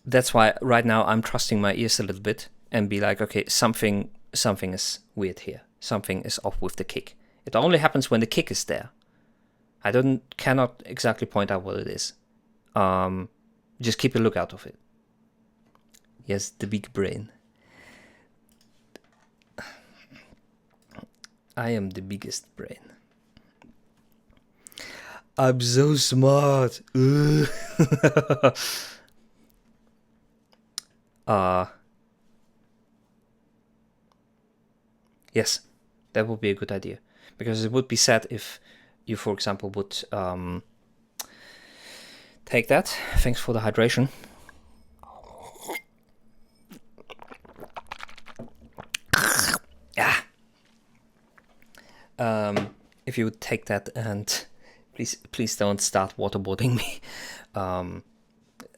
that's why right now I'm trusting my ears a little bit and be like, okay, something is weird here. Something is off with the kick. It only happens when the kick is there. I cannot exactly point out what it is. Just keep a lookout of it. Yes, the big brain. I am the biggest brain. I'm so smart. Yes, that would be a good idea. Because it would be sad if you, for example, would take that. Thanks for the hydration. Yeah. If you would take that and please don't start waterboarding me.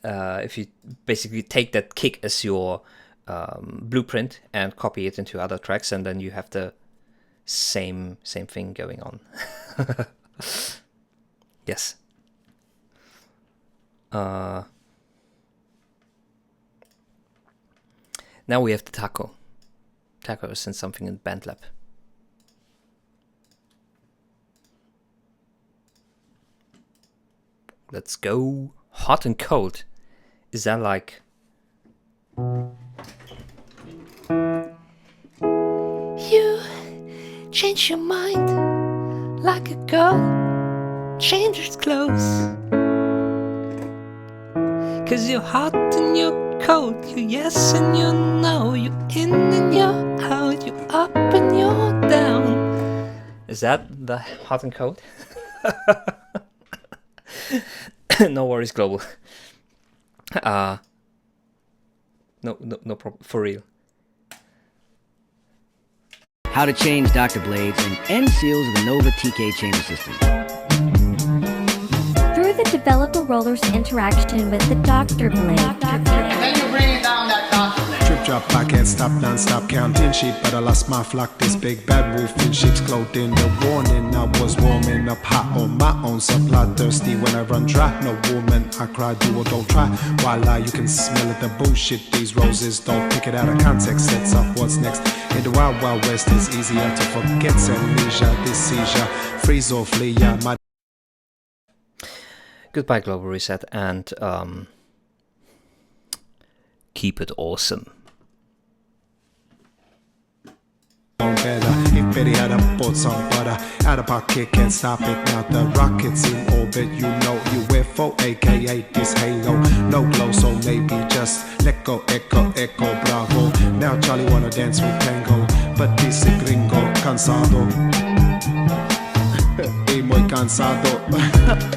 If you basically take that kick as your blueprint and copy it into other tracks, and then you have the same thing going on. Yes. Now we have the taco. Taco is in something in BandLab. Let's go. Hot and cold. Is that like... You change your mind like a girl changes clothes. Cause you're hot and you're cold, you're yes and you're no, you're in and you're out, you're up and you're down. Is that the hot and cold? No worries, Global. No problem, for real. How to change Dr. Blades and end seals of the Nova TK chamber system. Through the developer roller's interaction with the Dr. Blade. Then you bring it down that Dr. Blade. Trip drop, I can't stop, non-stop counting sheep, but I lost my flock. This big bad wolf in sheep's clothing. The warning, I was warming up hot on my own supply. Thirsty when I run dry. No woman, I cry, do or don't try. Voila, you can smell it, the bullshit. These roses don't pick it out of context. Sets up what's next. In the wild, wild west, it's easier to forget. Amnesia, this seizure, freeze or flee. Yeah, my Goodbye, Global Reset, and keep it awesome. better. If Betty had a bought some butter out of pocket, can't stop it now. The rocket's in orbit, you know UFO, aka this halo. No glow, so maybe just let go, echo, echo, bravo. Now Charlie wanna dance with tango, but this is gringo, cansado. Y muy cansado.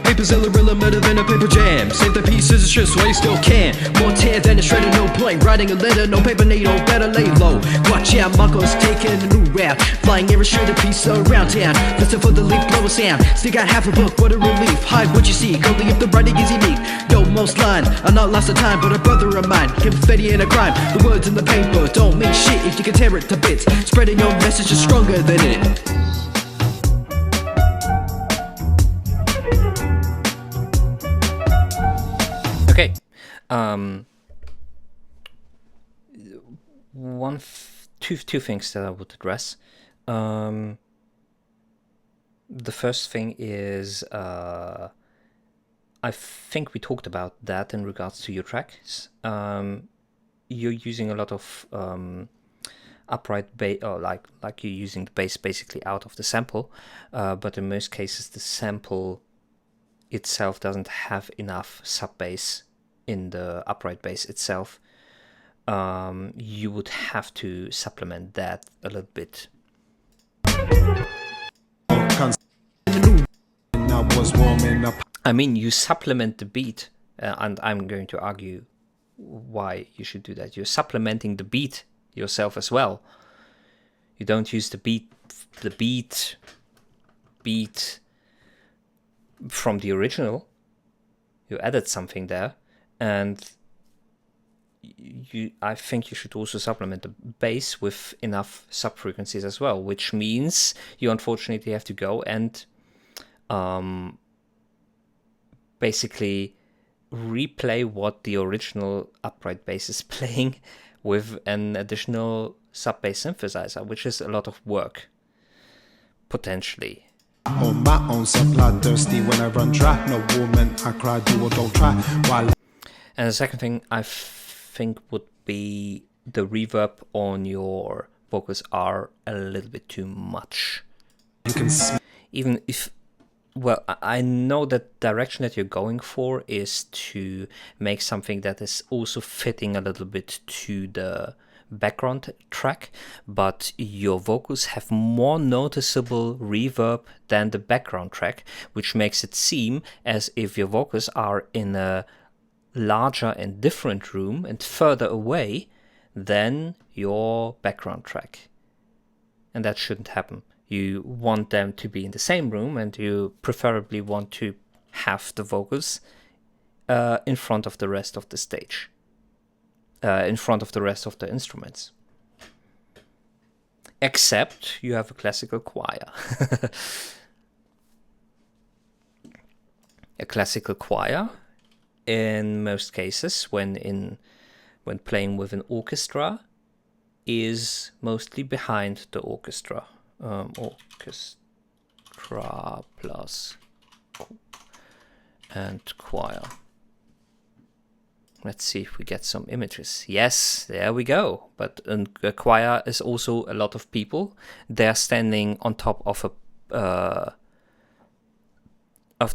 Paper's Zilla better than a paper jam. Save the pieces of strips while you still can. More tear than a shredder, no play. Writing a letter, no paper needle, better lay low. Watch out, Marco's taking a new route. Flying every shredder piece around town. Listen for the leaf blower sound. Still got half a book, what a relief. Hide what you see, only if the writing is unique. Yo, most line, I'm not lost of time, but a brother of mine. Confetti in a crime, the words in the paper don't mean shit if you can tear it to bits. Spreading your message is stronger than it. Okay, two things that I would address. The first thing is, I think we talked about that in regards to your tracks. You're using a lot of upright bass, or like you're using the bass basically out of the sample, but in most cases the sample itself doesn't have enough sub bass in the upright bass itself. You would have to supplement that a little bit. I mean, you supplement the beat, and I'm going to argue why you should do that. You're supplementing the beat yourself as well. You don't use the beat from the original. You added something there, and I think you should also supplement the bass with enough sub frequencies as well, which means you unfortunately have to go and basically replay what the original upright bass is playing with an additional sub-bass synthesizer, which is a lot of work, potentially. On my own supply, thirsty when I run dry. No woman, I cry, do or don't try. While And the second thing I think would be the reverb on your vocals are a little bit too much. you can Even if, well, I know that direction that you're going for is to make something that is also fitting a little bit to the background track, but your vocals have more noticeable reverb than the background track, which makes it seem as if your vocals are in a larger and different room and further away than your background track. And that shouldn't happen. You want them to be in the same room, and you preferably want to have the vocals in front of the rest of the stage, in front of the rest of the instruments. Except you have a classical choir. A classical choir, in most cases, when playing with an orchestra, is mostly behind the orchestra. Orchestra plus and choir. Let's see if we get some images. Yes, there we go. But a choir is also a lot of people. They're standing on top of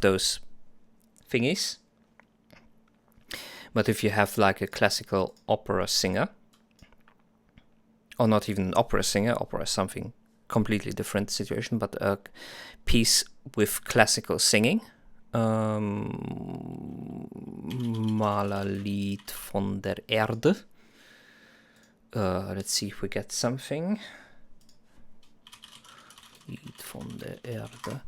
those thingies. But if you have like a classical opera singer, or not even an opera singer, opera is something completely different situation, but a piece with classical singing, Malerlied von der Erde. Let's see if we get something. Lied von der Erde.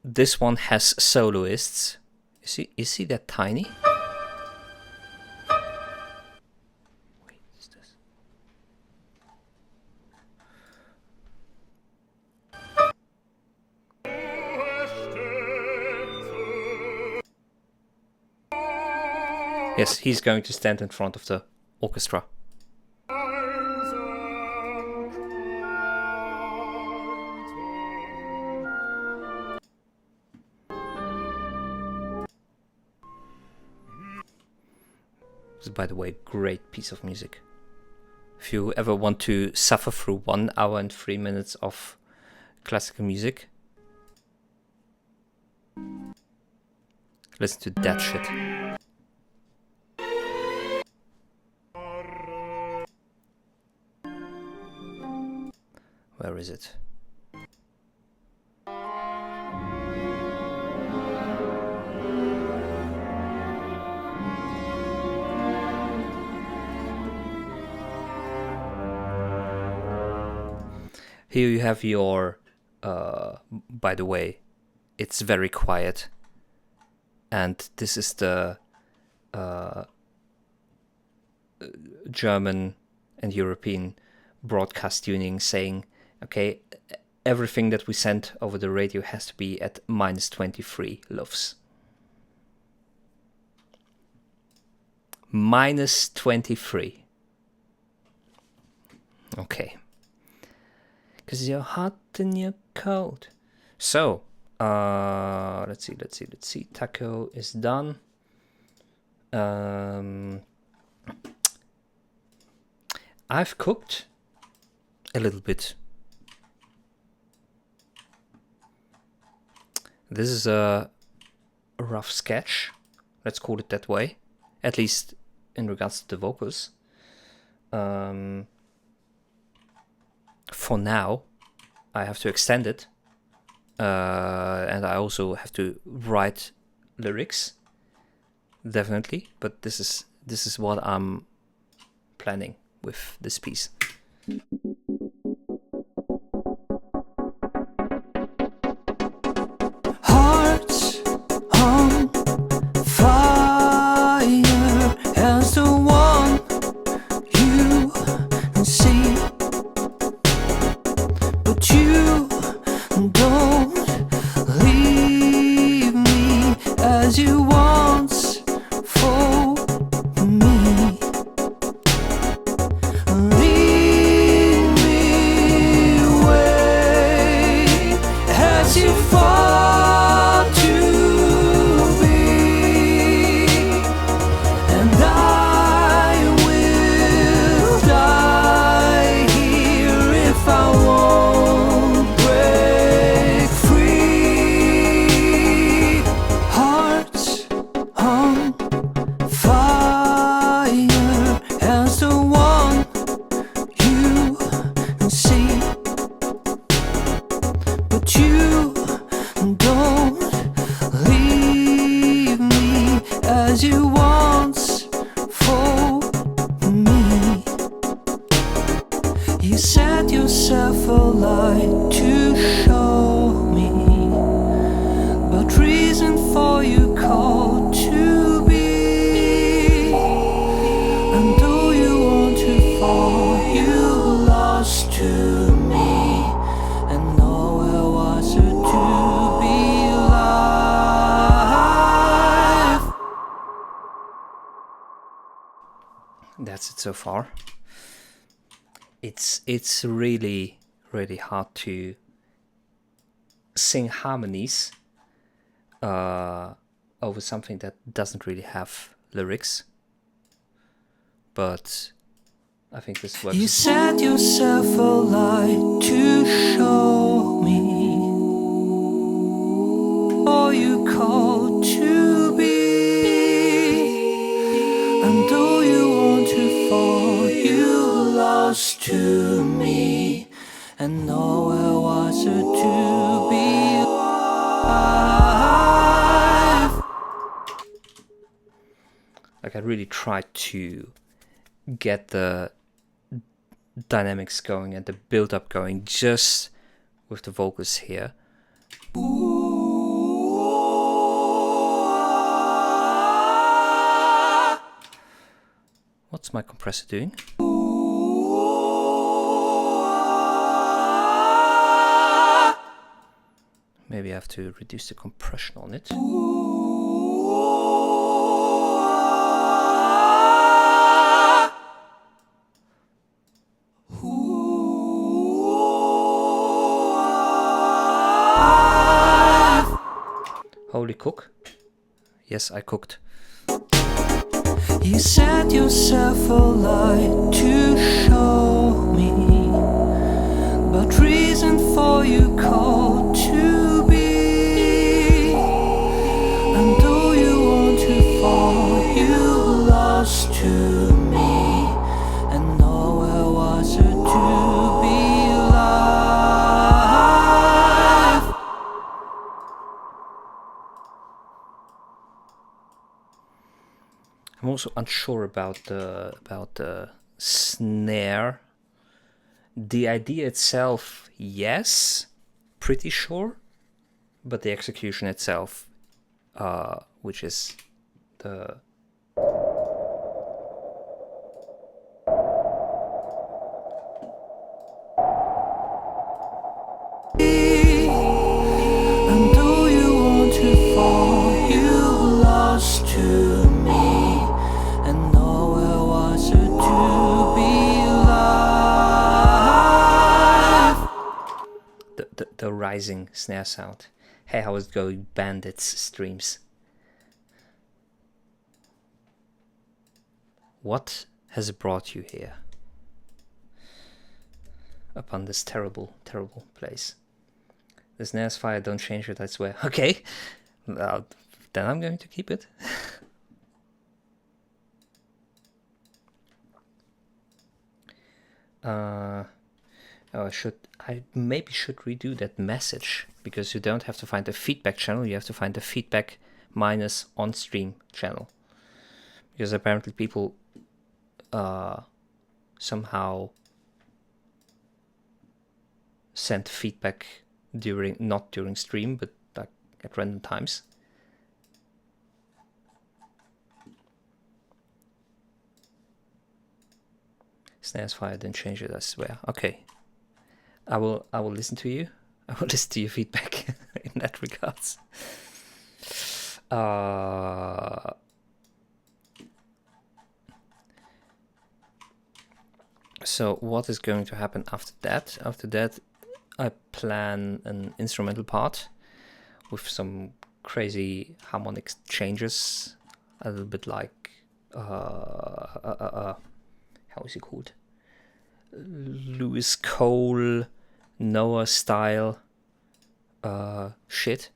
This one has soloists. Is he that tiny? Wait, is this? Yes, he's going to stand in front of the orchestra. This is, by the way, great piece of music. If you ever want to suffer through 1 hour and 3 minutes of classical music, listen to that shit. Where is it? Here you have your, by the way, it's very quiet. And this is the German and European broadcast tuning saying, okay, everything that we send over the radio has to be at minus 23 LUFS. Minus 23. Okay. Because you're hot and you're cold. So, let's see. Taco is done. I've cooked a little bit. This is a rough sketch, let's call it that way, at least in regards to the vocals. For now, I have to extend it, and I also have to write lyrics, definitely. But this is what I'm planning with this piece. Hearts on fire as the one you see, but you don't leave me as you But you don't leave me as you once for me. You set yourself alight to show me, but reason for you called to be. And though you want to fall, you lost to me, and nowhere was there to be alive. That's it so far. It's really hard to sing harmonies over something that doesn't really have lyrics, but I think this works. You set yourself alight to show me, all you called to be. And though you want to fall, you lost to me, and nowhere was there to be alive. Like I really tried to get the dynamics going and the build up going just with the vocals here. What's my compressor doing? Maybe I have to reduce the compression on it. Holy cook. Yes, I cooked. You set yourself alight to show me, but reason for you called to be. And though you want to fall, you lost to me, and nowhere was there to be alive. I'm also unsure about the snare. The idea itself, yes, pretty sure, but the execution itself, which is the And though you want to fall, you lost to me, and nowhere was there to be alive. the rising snare sound. Hey, how is it going, Bandits streams? What has brought you here? Upon this terrible, terrible place. The snare's fire, don't change it, I swear. Okay, well, then I'm going to keep it. Oh, I maybe should redo that message, because you don't have to find the feedback channel, you have to find the feedback minus on stream channel. Because apparently people somehow sent feedback not during stream, but like at random times. Snares fire, then change it, I swear. Okay. I will listen to you. I will listen to your feedback in that regards. So what is going to happen after that? After that, I plan an instrumental part with some crazy harmonic changes, a little bit like how is he called? Lewis Cole, Noah style shit.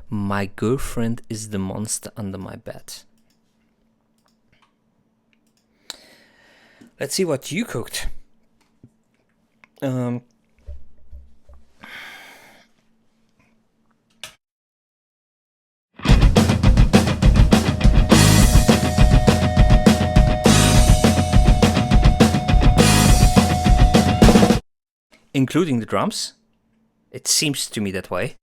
My girlfriend is the monster under my bed. Let's see what you cooked. Including the drums. It seems to me that way.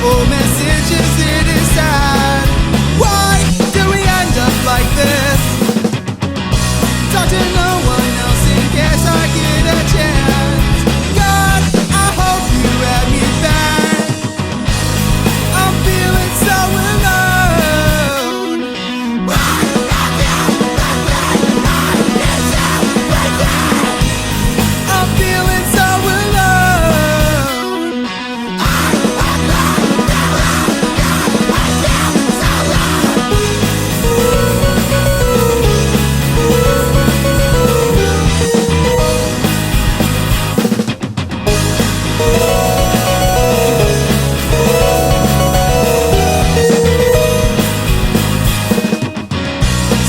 Old messages to decide. Why do we end up like this? Talk to no one else in case I get a chance. God, I hope you have me back. I'm feeling so alone. I'm feeling so alone.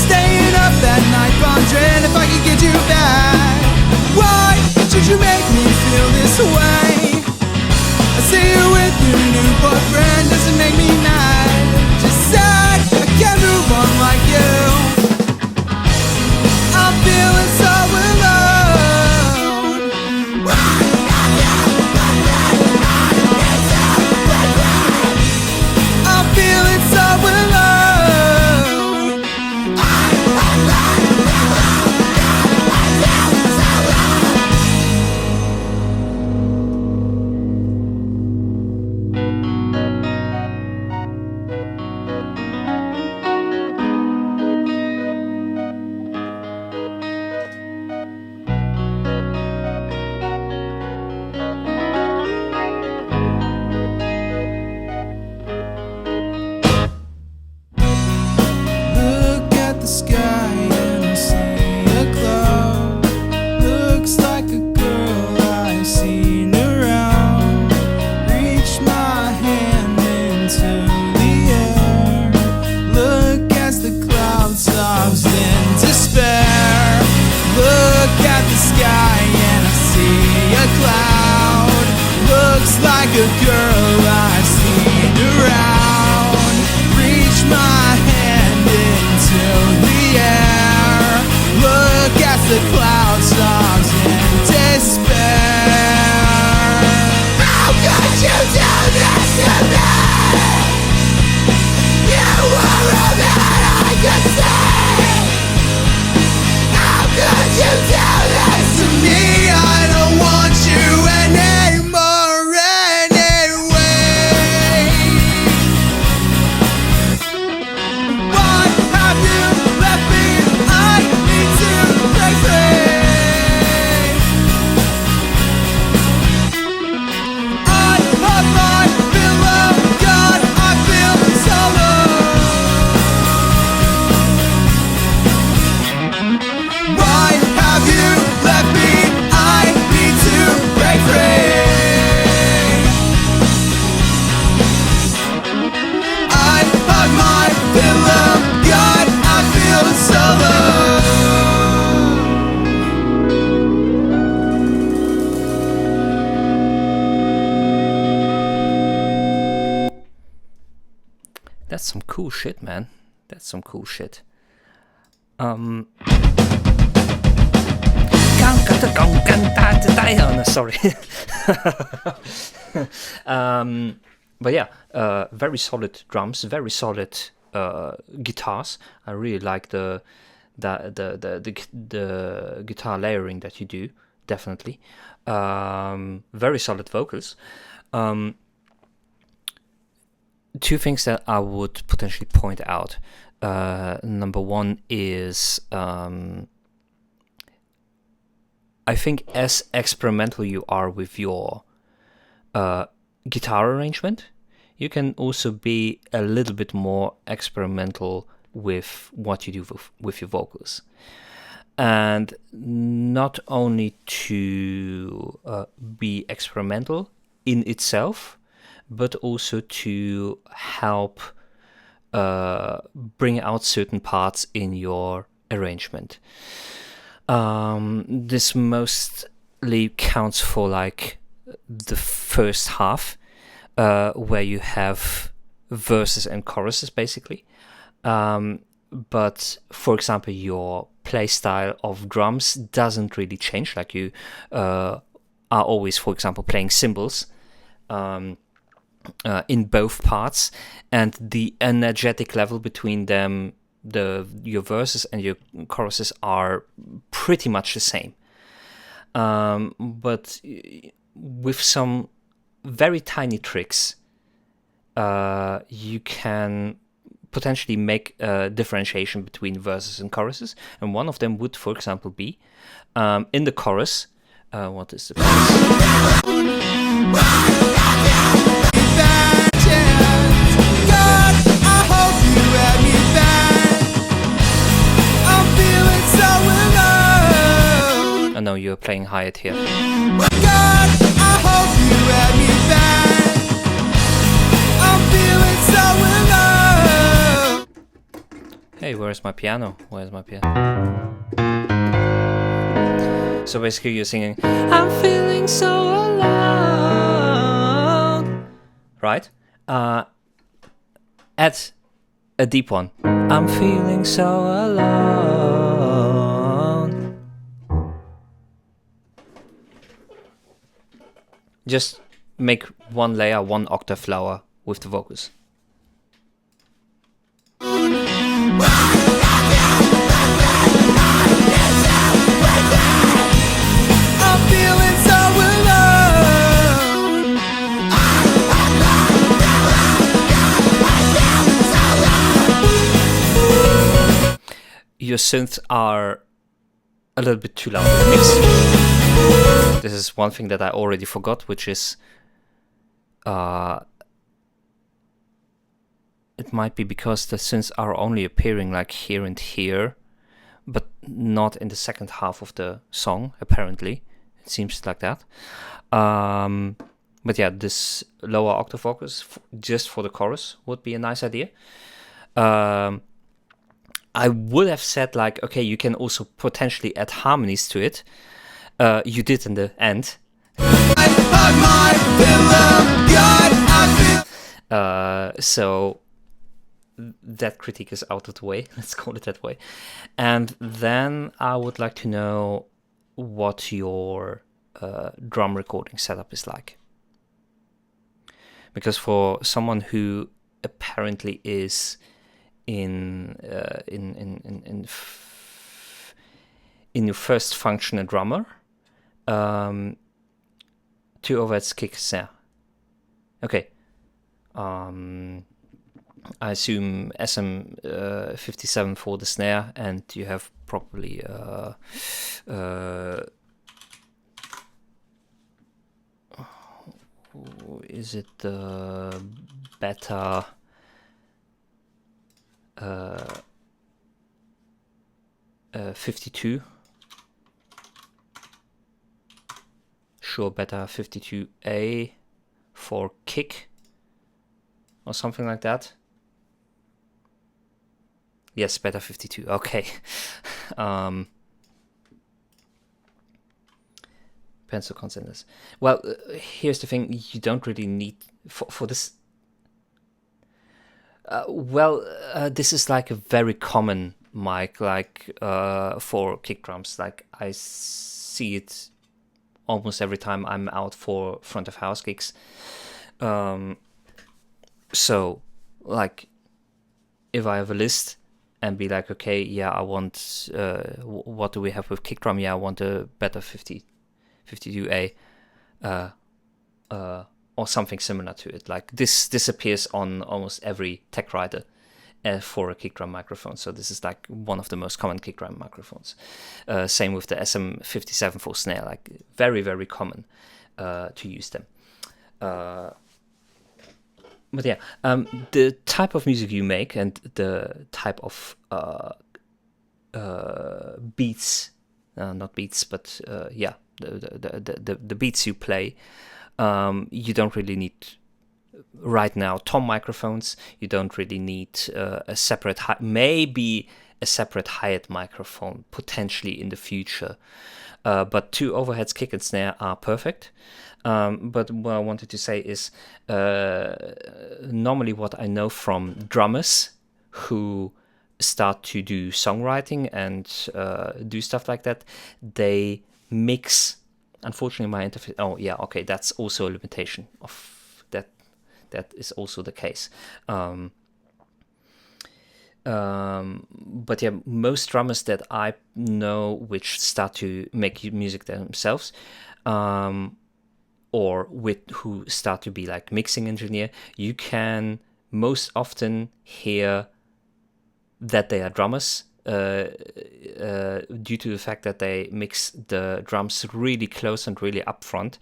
Staying up that night, wondering if I could get you back. Why should you make me feel this way? I see you with your new boyfriend, doesn't make me mad. Just sad, I can't move on like you. I'm feeling so alone. I'm feeling so alone. Look at the sky and I see a cloud. Looks like a girl I've seen around. Reach my hand into the air. Look as the cloud sobs in despair. Look at the sky and I see a cloud. Looks like a girl I've seen around. Reach my hand into the air. Look as the cloud sobs in despair. How could you do this to me? You were all that I could see. How could you do this to me? I don't want you anymore anyway. Why have you left me? I need to break free. I love my pillow, God, I feel so alone. Why have you left me? I need to break free. I hug my pillow, God, I feel so alone. That's some cool shit, man. That's some cool shit. Oh, no, sorry. But yeah, very solid drums, very solid guitars. I really like the guitar layering that you do. Definitely, very solid vocals. Two things that I would potentially point out. Number one is I think as experimental you are with your guitar arrangement, you can also be a little bit more experimental with what you do with your vocals. And not only to be experimental in itself, but also to help bring out certain parts in your arrangement. This mostly counts for like the first half, where you have verses and choruses basically. But for example, your play style of drums doesn't really change. Like you are always, for example, playing cymbals in both parts, and the energetic level between them, your verses and your choruses, are pretty much the same. But with some very tiny tricks, you can potentially make a differentiation between verses and choruses, and one of them would, for example, be in the chorus. What is the chorus? I know you're playing Hyatt here. God, I hope you had me back. I'm feeling so alone. Hey, where's my piano? Where's my piano? So basically you're singing, I'm feeling so alone. Right? Add a deep one. I'm feeling so alone. Just make one layer, one octave lower with the vocals. I'm feeling so alone. Your synths are a little bit too loud in the mix. This is one thing that I already forgot, which is it might be because the synths are only appearing like here and here, but not in the second half of the song, apparently. It seems like that. But yeah, this lower octave vocals just for the chorus would be a nice idea. I would have said like, okay, you can also potentially add harmonies to it. You did in the end. So that critique is out of the way, let's call it that way. And then I would like to know what your drum recording setup is like. Because for someone who apparently is in your first function a drummer, 2 overheads, kick, snare. Okay. I assume SM57 for the snare, and you have probably is it the beta 52? Sure, beta 52A for kick or something like that. Yes, beta 52. Okay. Pencil concentrates. Well, here's the thing: you don't really need for this. This is like a very common mic, like for kick drums. Like I see it almost every time I'm out for front of house gigs. So, like, if I have a list and be like, okay, yeah, I want, what do we have with kick drum? Yeah, I want a better 52A, or something similar to it. Like this appears on almost every tech writer for a kick drum microphone. So this is like one of the most common kick drum microphones. Same with the SM57 for snare, like very, very common to use them. But yeah, the type of music you make and the type of beats, not beats, but yeah, the beats you play, you don't really need right now tom microphones. You don't really need a separate maybe a separate hi-hat microphone potentially in the future, but 2 overheads, kick and snare, are perfect. But what I wanted to say is normally what I know from drummers who start to do songwriting and do stuff like that, they mix. Unfortunately, my interface. Oh yeah, okay, that's also a limitation of that. That is also the case. But yeah, most drummers that I know which start to make music themselves, or who start to be like mixing engineer, you can most often hear that they are drummers due to the fact that they mix the drums really close and really upfront,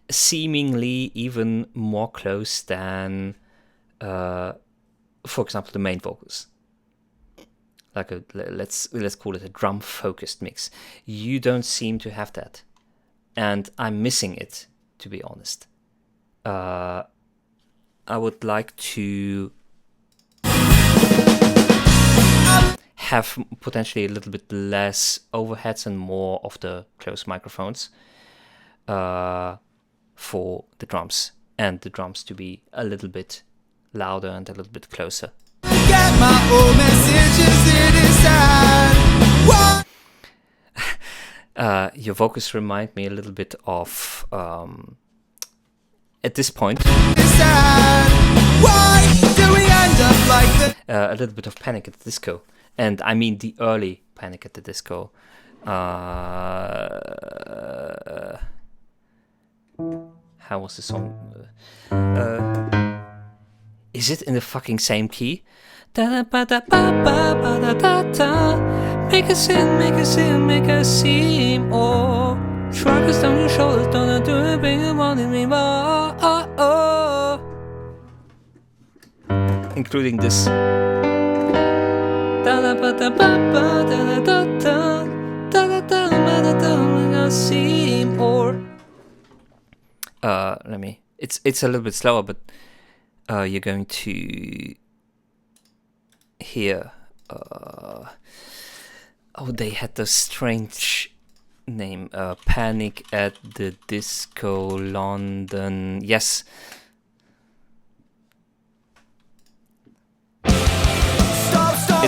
seemingly even more close than, for example, the main vocals. Like let's call it a drum focused mix. You don't seem to have that, and I'm missing it, to be honest. I would like to have potentially a little bit less overheads and more of the close microphones for the drums, and the drums to be a little bit louder and a little bit closer. Get my old messages inside. Your vocals remind me a little bit of at this point Why do we end up like a little bit of Panic at the Disco, and I mean the early Panic at the Disco. How was the song? Is it in the fucking same key? Make a scene, make a scene, make a scene. Oh, shrug us down your shoulders, don't do it, bring you wanting me more. Including this. Or let me. It's a little bit slower, but you're going to hear. Oh, they had the strange name. Panic at the Disco London. Yes.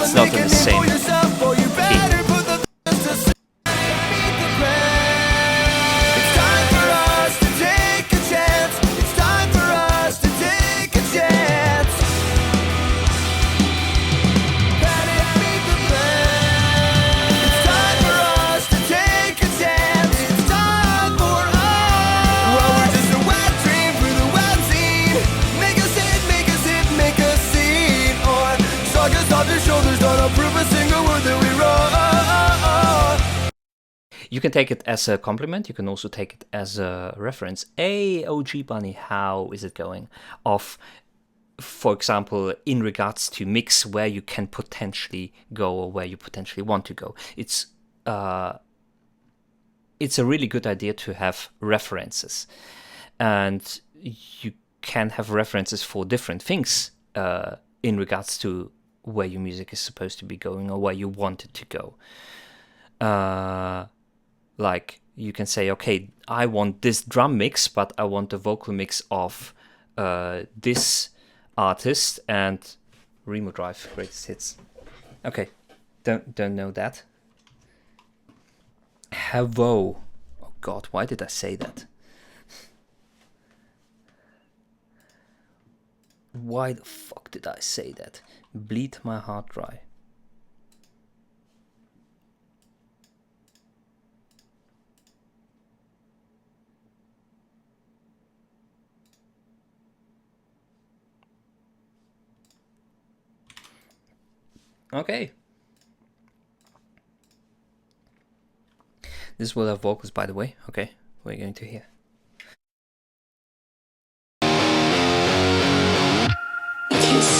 It's not in the same key. You can take it as a compliment. You can also take it as a reference. Hey, OG Bunny, how is it going? Of, for example, in regards to mix, where you can potentially go or where you potentially want to go. It's a really good idea to have references, and you can have references for different things in regards to where your music is supposed to be going or where you want it to go. Like, you can say, okay, I want this drum mix, but I want the vocal mix of this artist and Remo Drive, greatest hits. Okay, don't know that. Hello. Oh God, why did I say that? Why the fuck did I say that? Bleed my heart dry. Okay. This will have vocals, by the way. Okay, we're going to hear.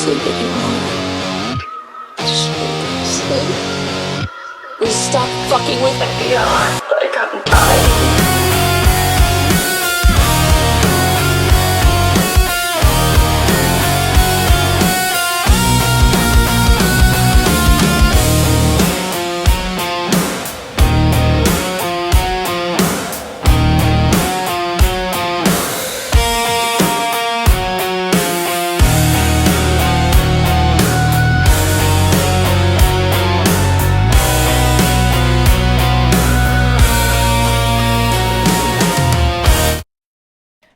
sleep anymore. Sleep. Will you stop fucking with me? Yeah, like I'm dying.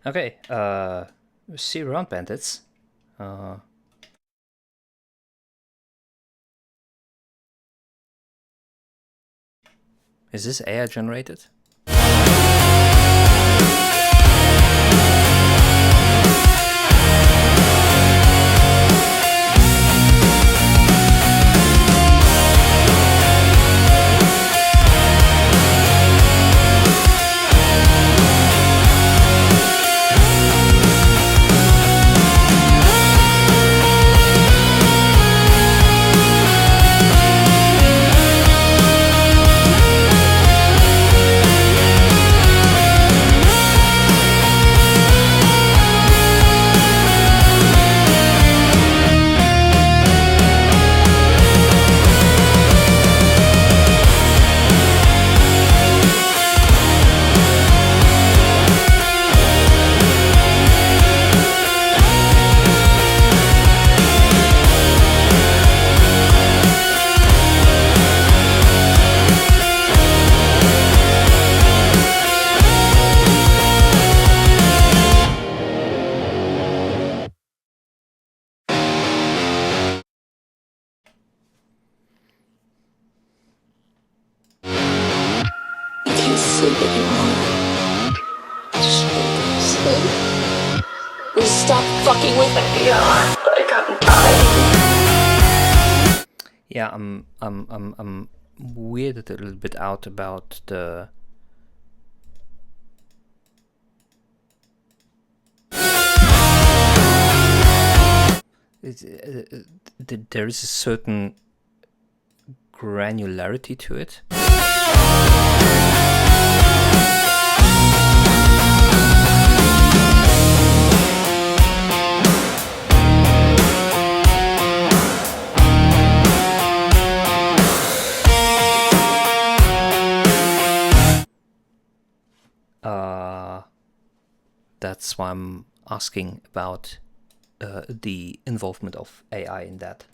Okay, see you around, bandits. Is this AI generated? Sleep anymore. Sleep. Will you stop fucking with me? Yeah, like I'm dying. Yeah, I'm weirded a little bit out about the there is a certain granularity to it. That's why I'm asking about the involvement of AI in that.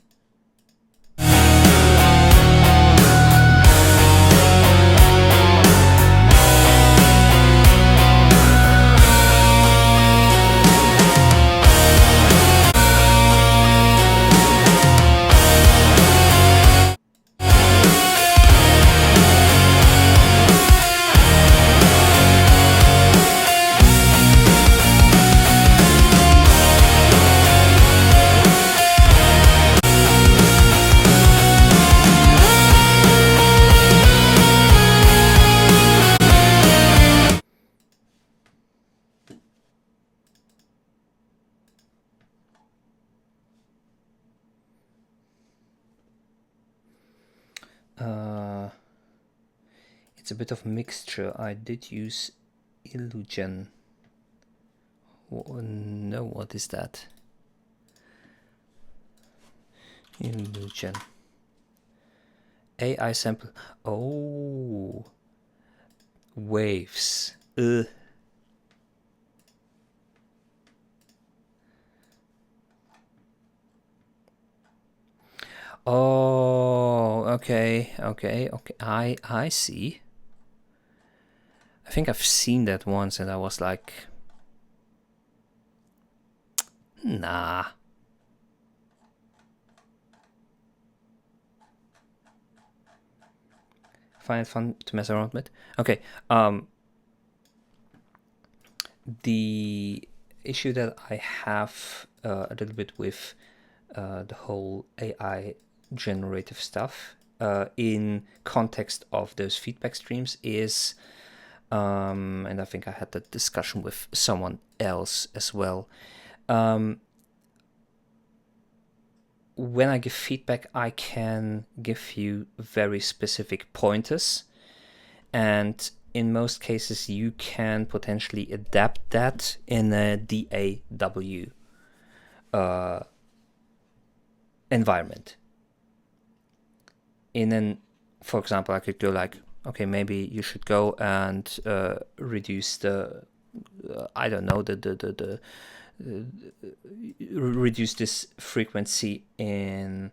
It's a bit of mixture. I did use Illusion. No, what is that? Illusion. AI sample. Oh, waves. Oh, okay. I see. I think I've seen that once and I was like, nah. Find it fun to mess around with. Okay. The issue that I have a little bit with the whole AI generative stuff in context of those feedback streams is, and I think I had that discussion with someone else as well. when I give feedback, I can give you very specific pointers, and in most cases you can potentially adapt that in a DAW environment. For example, I could go like, okay, maybe you should go and reduce the I don't know, the reduce this frequency in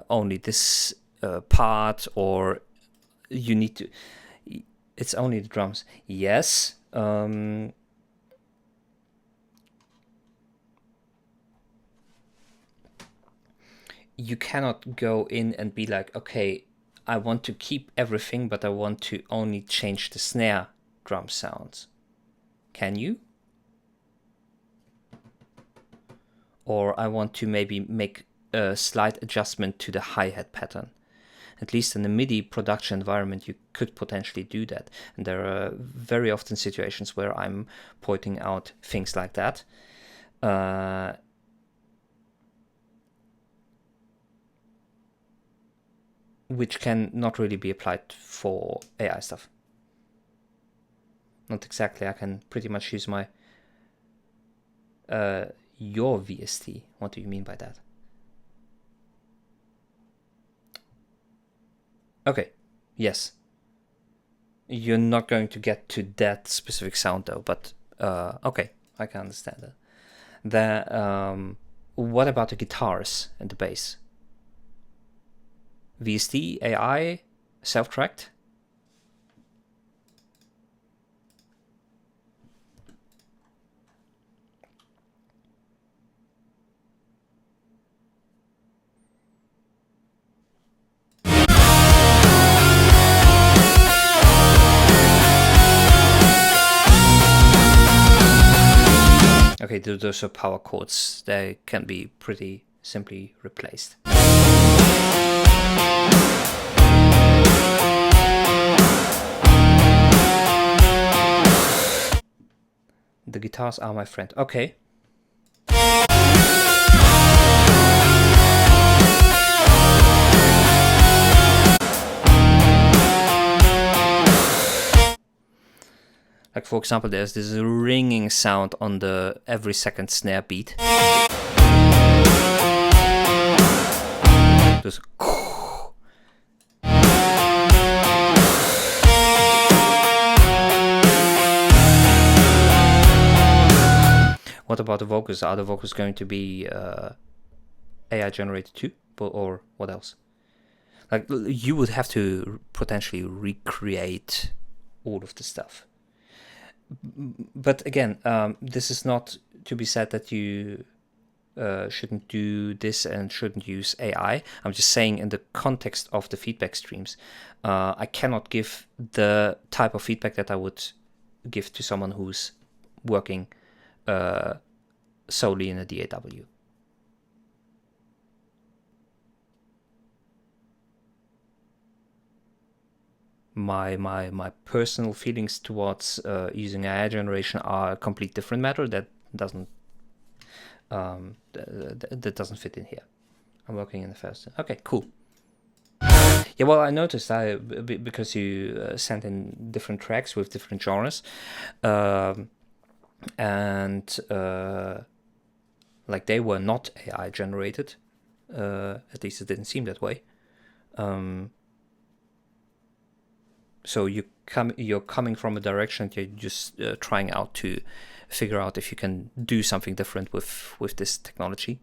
only this part, or you need to, it's only the drums. Yes. You cannot go in and be like, okay, I want to keep everything, but I want to only change the snare drum sounds. Can you? Or I want to maybe make a slight adjustment to the hi-hat pattern. At least in the MIDI production environment, you could potentially do that. And there are very often situations where I'm pointing out things like that. Which can not really be applied for AI stuff. Not exactly. I can pretty much use my your VST. What do you mean by that? Okay, yes. You're not going to get to that specific sound though, but okay, I can understand that. What about the guitars and the bass? VST, AI, self-tracked? Okay, those are power chords. They can be pretty simply replaced. The guitars are my friend. Okay. Like for example, there's this ringing sound on the every second snare beat. Just what about the vocals? Are the vocals going to be AI generated too, or what else? Like you would have to potentially recreate all of the stuff. But again, this is not to be said that you shouldn't do this and shouldn't use AI. I'm just saying in the context of the feedback streams, I cannot give the type of feedback that I would give to someone who's working solely in a DAW. My personal feelings towards using AI generation are a complete different matter. That doesn't that doesn't fit in here. I'm working in the first. Okay, cool. Yeah, well, I noticed because you sent in different tracks with different genres, and like they were not AI generated. At least it didn't seem that way. So you're coming from a direction, you're just trying out to figure out if you can do something different with this technology.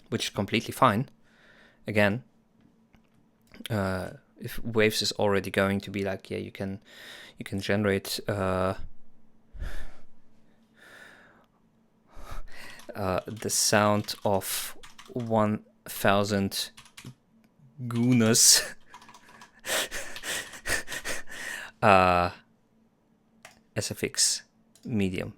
Which is completely fine. Again, if Waves is already going to be like, yeah, you can generate the sound of 1,000 gooners SFX medium.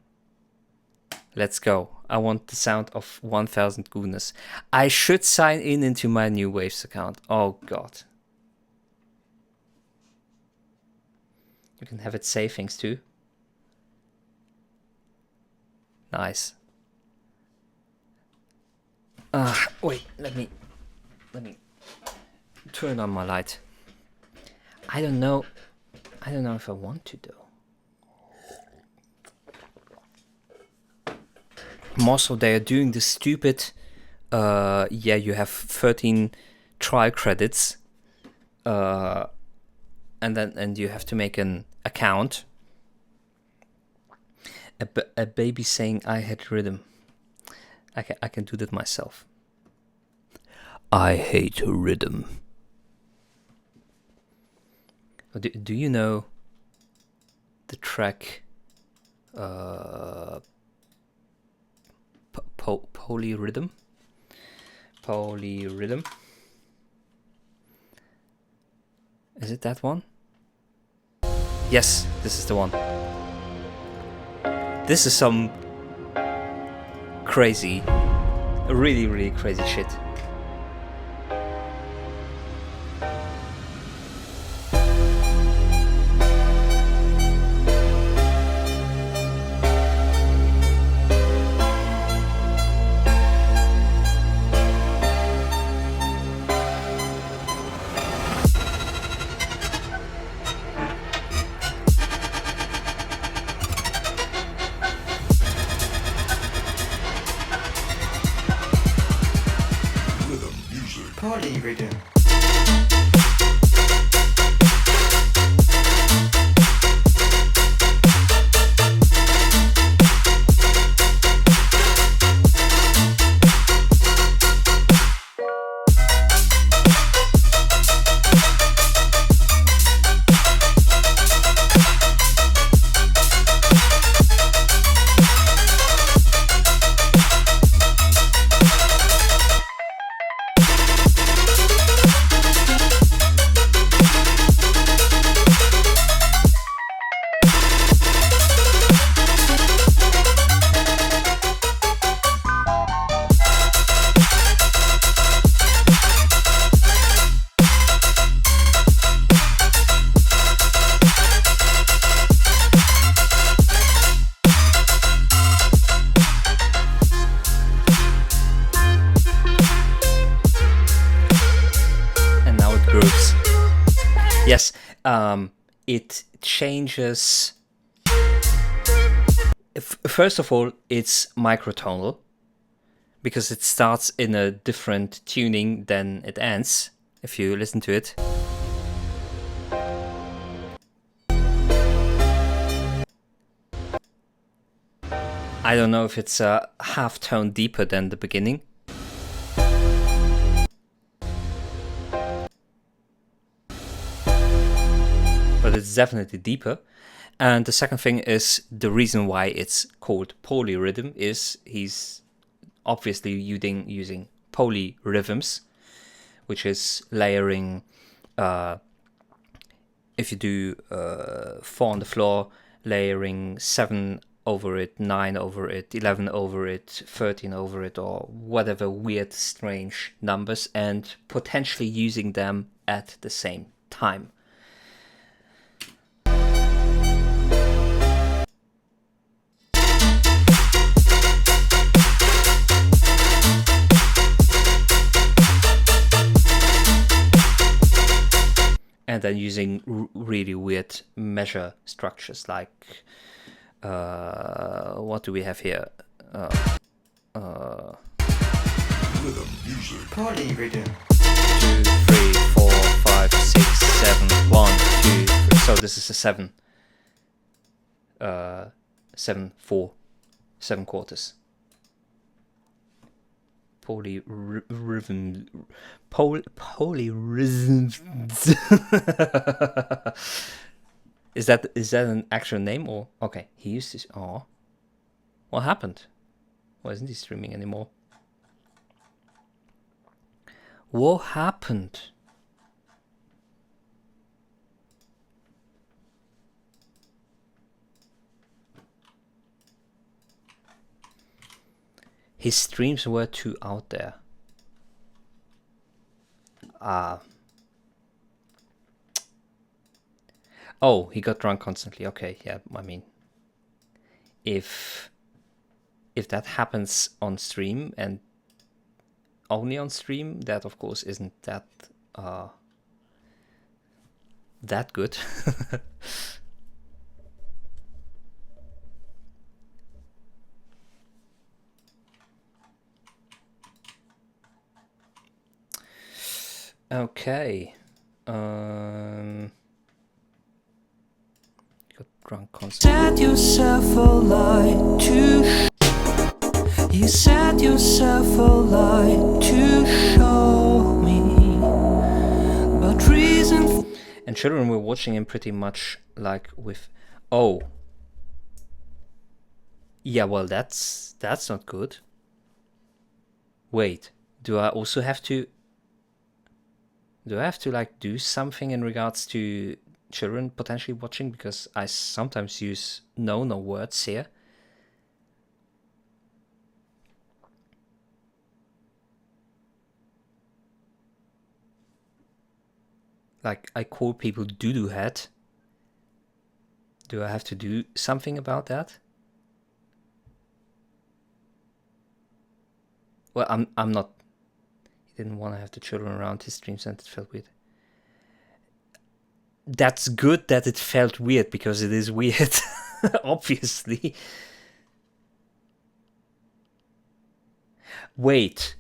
Let's go. I want the sound of 1,000 gooners. I should sign in into my new Waves account. Oh god. You can have it save things too. Nice. Wait, let me turn on my light. I don't know if I want to though. Also, they are doing the stupid, yeah, you have 13 trial credits, and you have to make an account. A baby saying I hate rhythm. I can do that myself. I hate rhythm. Do you know the track Polyrhythm? Polyrhythm. Is it that one? Yes, this is the one. This is some crazy, really, really crazy shit. Polyrhythm. Yes, it changes. First of all, it's microtonal because it starts in a different tuning than it ends. If you listen to it, I don't know if it's a half tone deeper than the beginning. But it's definitely deeper. And the second thing is the reason why it's called polyrhythm is he's obviously using polyrhythms, which is layering. If you do 4 on the floor, layering 7 over it, 9 over it, 11 over it, 13 over it, or whatever weird, strange numbers, and potentially using them at the same time. And then using really weird measure structures like what do we have here? Polyrhythm. 2, 3, 4, 5, 6, 7, 1, 2, 3. So this is a 7. 7, 4, 7 quarters. Polyrhythm. Polyrhythms. Is that an actual name or okay? He used this. Oh, what happened? Why isn't he streaming anymore? What happened? His streams were too out there. Oh, he got drunk constantly. Okay, yeah, I mean, if if that happens on stream and only on stream, that of course isn't that that good. Okay. Got drunk constantly. Set yourself a light to. You set yourself a light to show me, but reason. And children were watching him pretty much like with, oh, yeah, well, that's not good. Wait, do I also have to? Do I have to like do something in regards to children potentially watching, because I sometimes use no words here. Like I call people doo-doo head. Do I have to do something about that? Well, I'm not. He didn't want to have the children around his streams and it felt weird. That's good that it felt weird, because it is weird, obviously. Wait.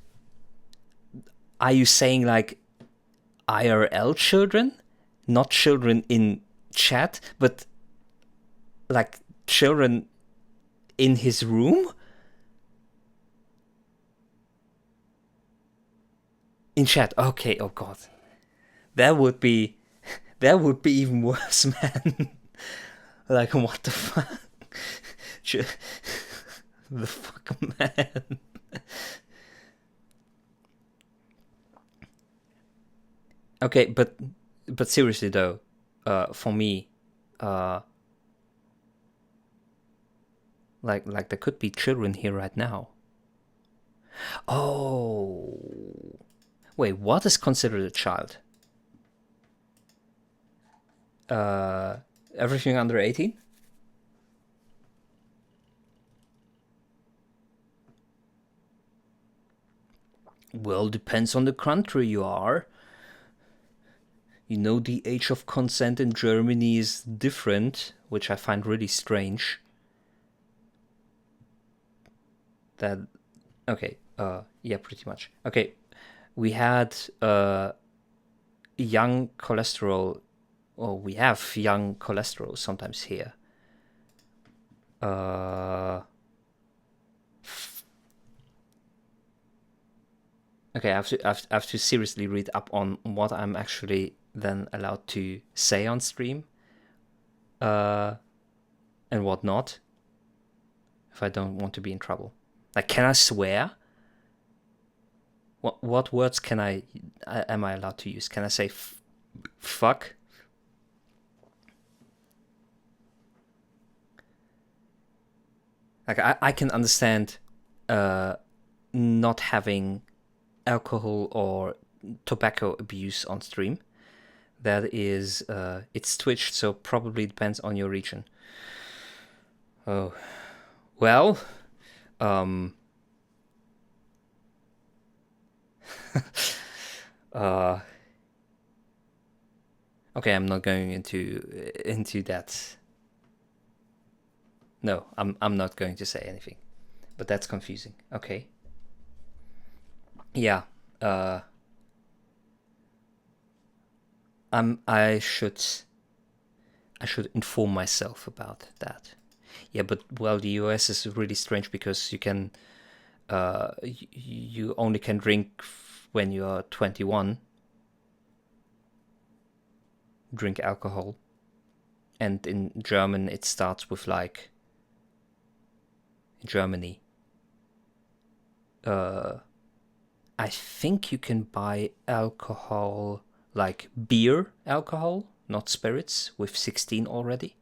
Are you saying like IRL children? Not children in chat, but like children in his room? In chat, okay, oh god. That would be even worse, man. Like, what the fuck? The fuck, man. Okay, but seriously though, for me, like there could be children here right now. Oh, wait, what is considered a child? Everything under 18? Well, depends on the country you are. You know, the age of consent in Germany is different, which I find really strange. That, okay, yeah, pretty much. Okay, we had young cholesterol, or we have young cholesterol sometimes here. Okay, I have to seriously read up on what I'm actually then allowed to say on stream, and what not, if I don't want to be in trouble. Like, can I swear? What words am I allowed to use? Can I say fuck? Like, I can understand not having alcohol or tobacco abuse on stream. That is, it's Twitch, so probably depends on your region. Oh, well, okay, I'm not going into that. No, I'm not going to say anything, but that's confusing. Okay. Yeah. I should inform myself about that. Yeah, but well, the US is really strange because you can you only can drink when you are 21. Drink alcohol, and in German it starts with like Germany. I think you can buy alcohol, like beer alcohol, not spirits, with 16 already.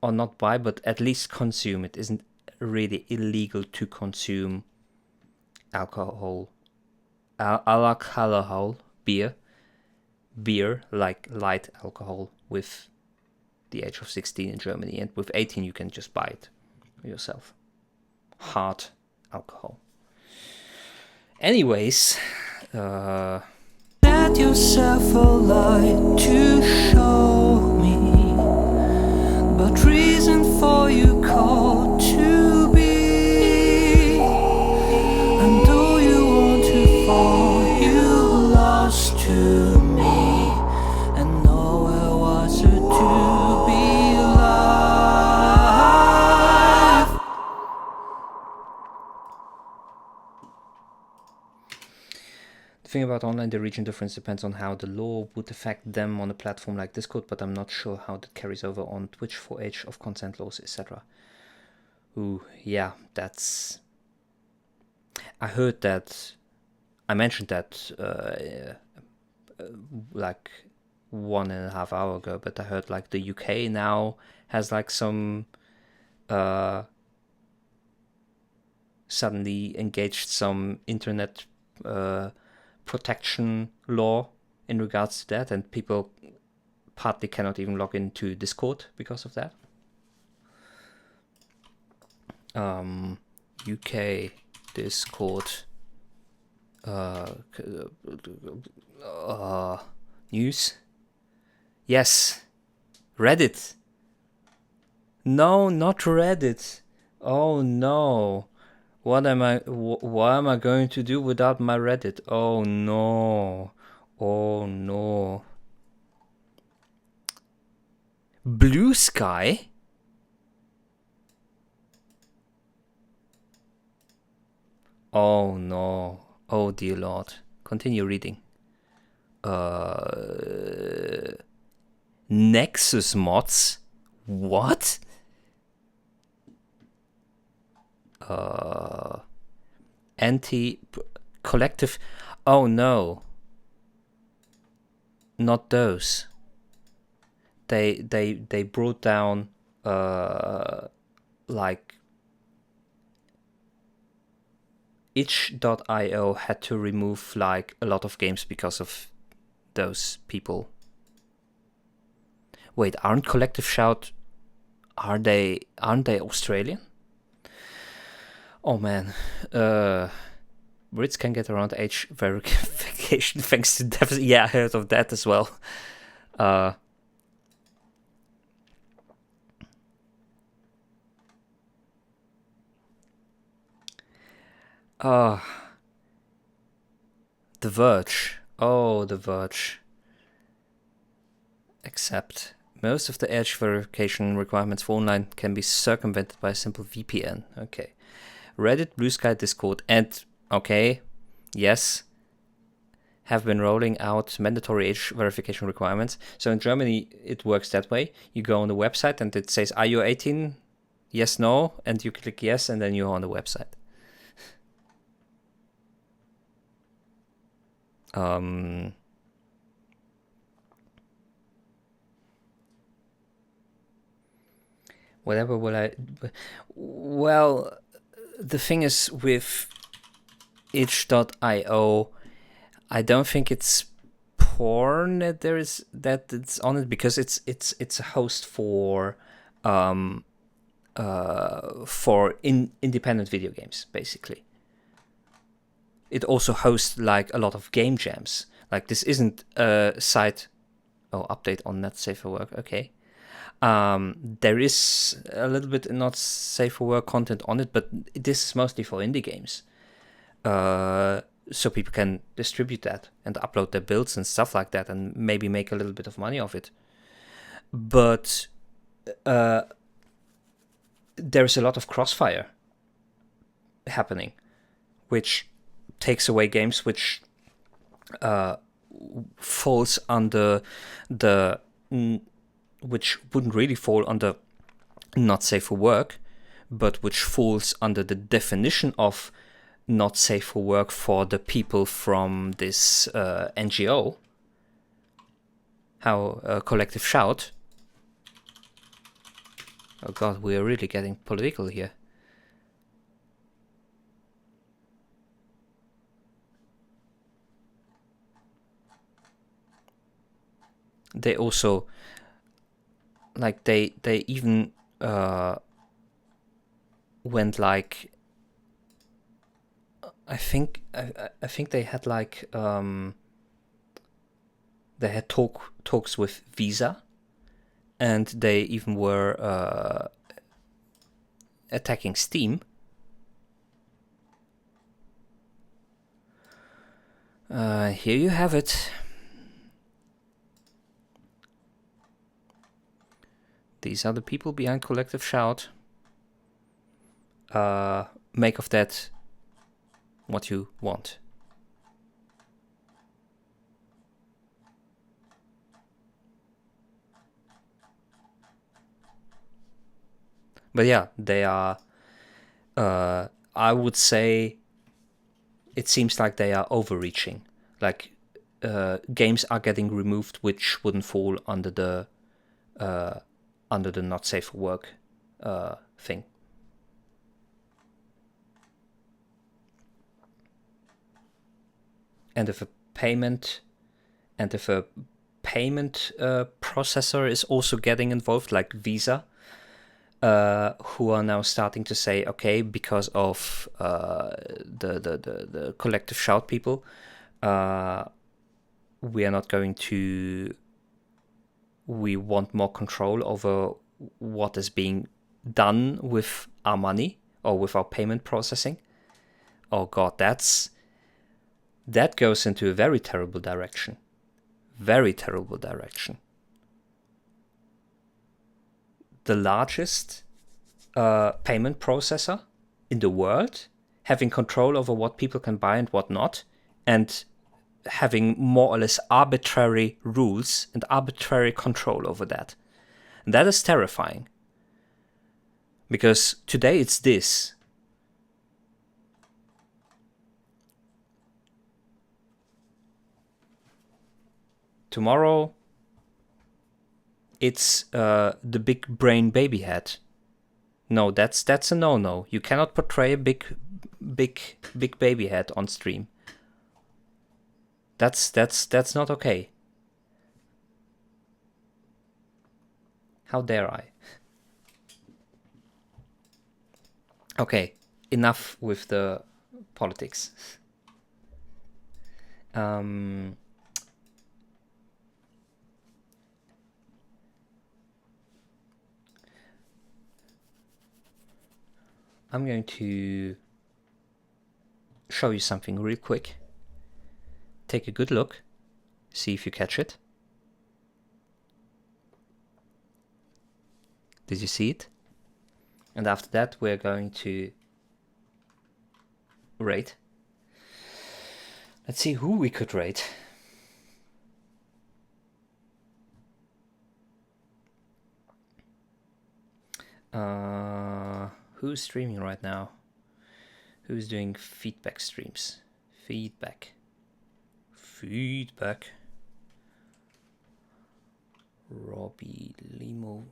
Or not buy, but at least consume. It isn't really illegal to consume alcohol. Alcohol, beer, like light alcohol, with the age of 16 in Germany. And with 18 you can just buy it. yourself. Hard alcohol. Anyways, Let yourself a light to show me, but reason for you called to be. And though you want to fall, you lost to me, and nowhere was it to be alive. the thing about online, the region difference depends on how the law would affect them on a platform like Discord, but I'm not sure how that carries over on Twitch for age of consent laws, etc. Ooh, yeah, that's... I heard that... I mentioned that like 1.5 hours ago, but I heard like the UK now has like some suddenly engaged some internet protection law in regards to that, and people partly cannot even log into Discord because of that. UK Discord news. Yes, Reddit. No, not Reddit. Oh no. What am I going to do without my Reddit? Oh no. Oh no. Blue Sky? Oh no. Oh dear Lord. Continue reading. Nexus mods? What? Anti-collective... Oh no. Not those. They brought down like itch.io had to remove like a lot of games because of those people. Wait, aren't Collective Shout, aren't they Australian? Oh man, Brits can get around age verification thanks to deficit. Yeah, I heard of that as well. The Verge. Oh, The Verge. Except most of the age verification requirements for online can be circumvented by a simple VPN. Okay. Reddit, Blue Sky, Discord, and, okay, yes, have been rolling out mandatory age verification requirements. So in Germany, it works that way. You go on the website and it says, are you 18? Yes, no. And you click yes, and then you're on the website. Whatever will I... Well, the thing is with itch.io, I don't think it's porn that it's on it, because it's a host for independent video games, basically. It also hosts like a lot of game jams. Like, this isn't a site... Oh, update on not safe for work. Okay. There is a little bit not safe for work content on it, but this is mostly for indie games. So people can distribute that and upload their builds and stuff like that, and maybe make a little bit of money off it. But there's a lot of crossfire happening, which takes away games which falls under the... which wouldn't really fall under not safe for work, but which falls under the definition of not safe for work for the people from this NGO. How Collective Shout. Oh god, we are really getting political here. They also... like they even went like, I think they had like they had talks with Visa, and they even were attacking Steam. Here you have it. These are the people behind Collective Shout. Make of that what you want. But yeah, they are, I would say, it seems like they are overreaching. Like, games are getting removed which wouldn't fall under the not safe for work thing. And if a payment processor is also getting involved, like Visa, who are now starting to say, okay, because of the Collective Shout people, we are not going to. We want more control over what is being done with our money or with our payment processing. Oh God, that goes into a very terrible direction. Very terrible direction. The largest payment processor in the world having control over what people can buy and what not, and having more or less arbitrary rules and arbitrary control over that. And that is terrifying. Because today it's this. Tomorrow it's the big brain baby head. No, that's a no-no. You cannot portray a big baby head on stream. That's not okay. How dare I? Okay, enough with the politics. I'm going to show you something real quick. Take a good look. See if you catch it. Did you see it? And after that, we're going to rate. Let's see who we could rate. Who's streaming right now? Who's doing feedback streams? Feedback. Robbie Limo.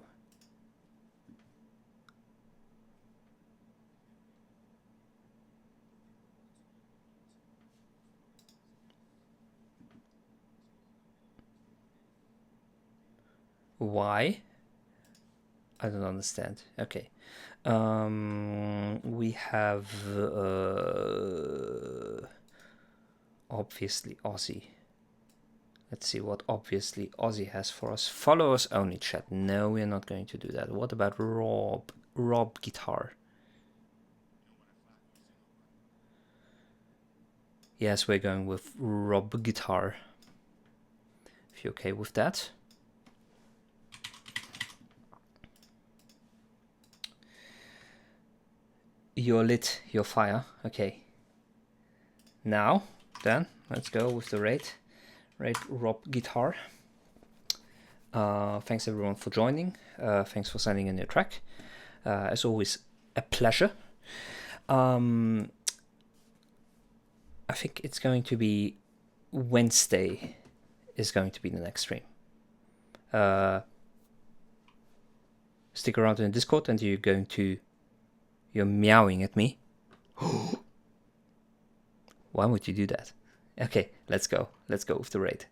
Why? I don't understand. Okay. We have obviously Aussie. Let's see what obviously Aussie has for us. Followers only chat. No, we're not going to do that. What about Rob Guitar? Yes, we're going with Rob Guitar. If you're okay with that. You're lit, you're fire. Okay. Now, then, let's go with the rate. Rate Rob Guitar. Thanks everyone for joining. Thanks for sending in your track. As always, a pleasure. I think it's going to be Wednesday is going to be the next stream. Stick around in the Discord and you're meowing at me. Why would you do that? Okay, let's go. Let's go with the raid.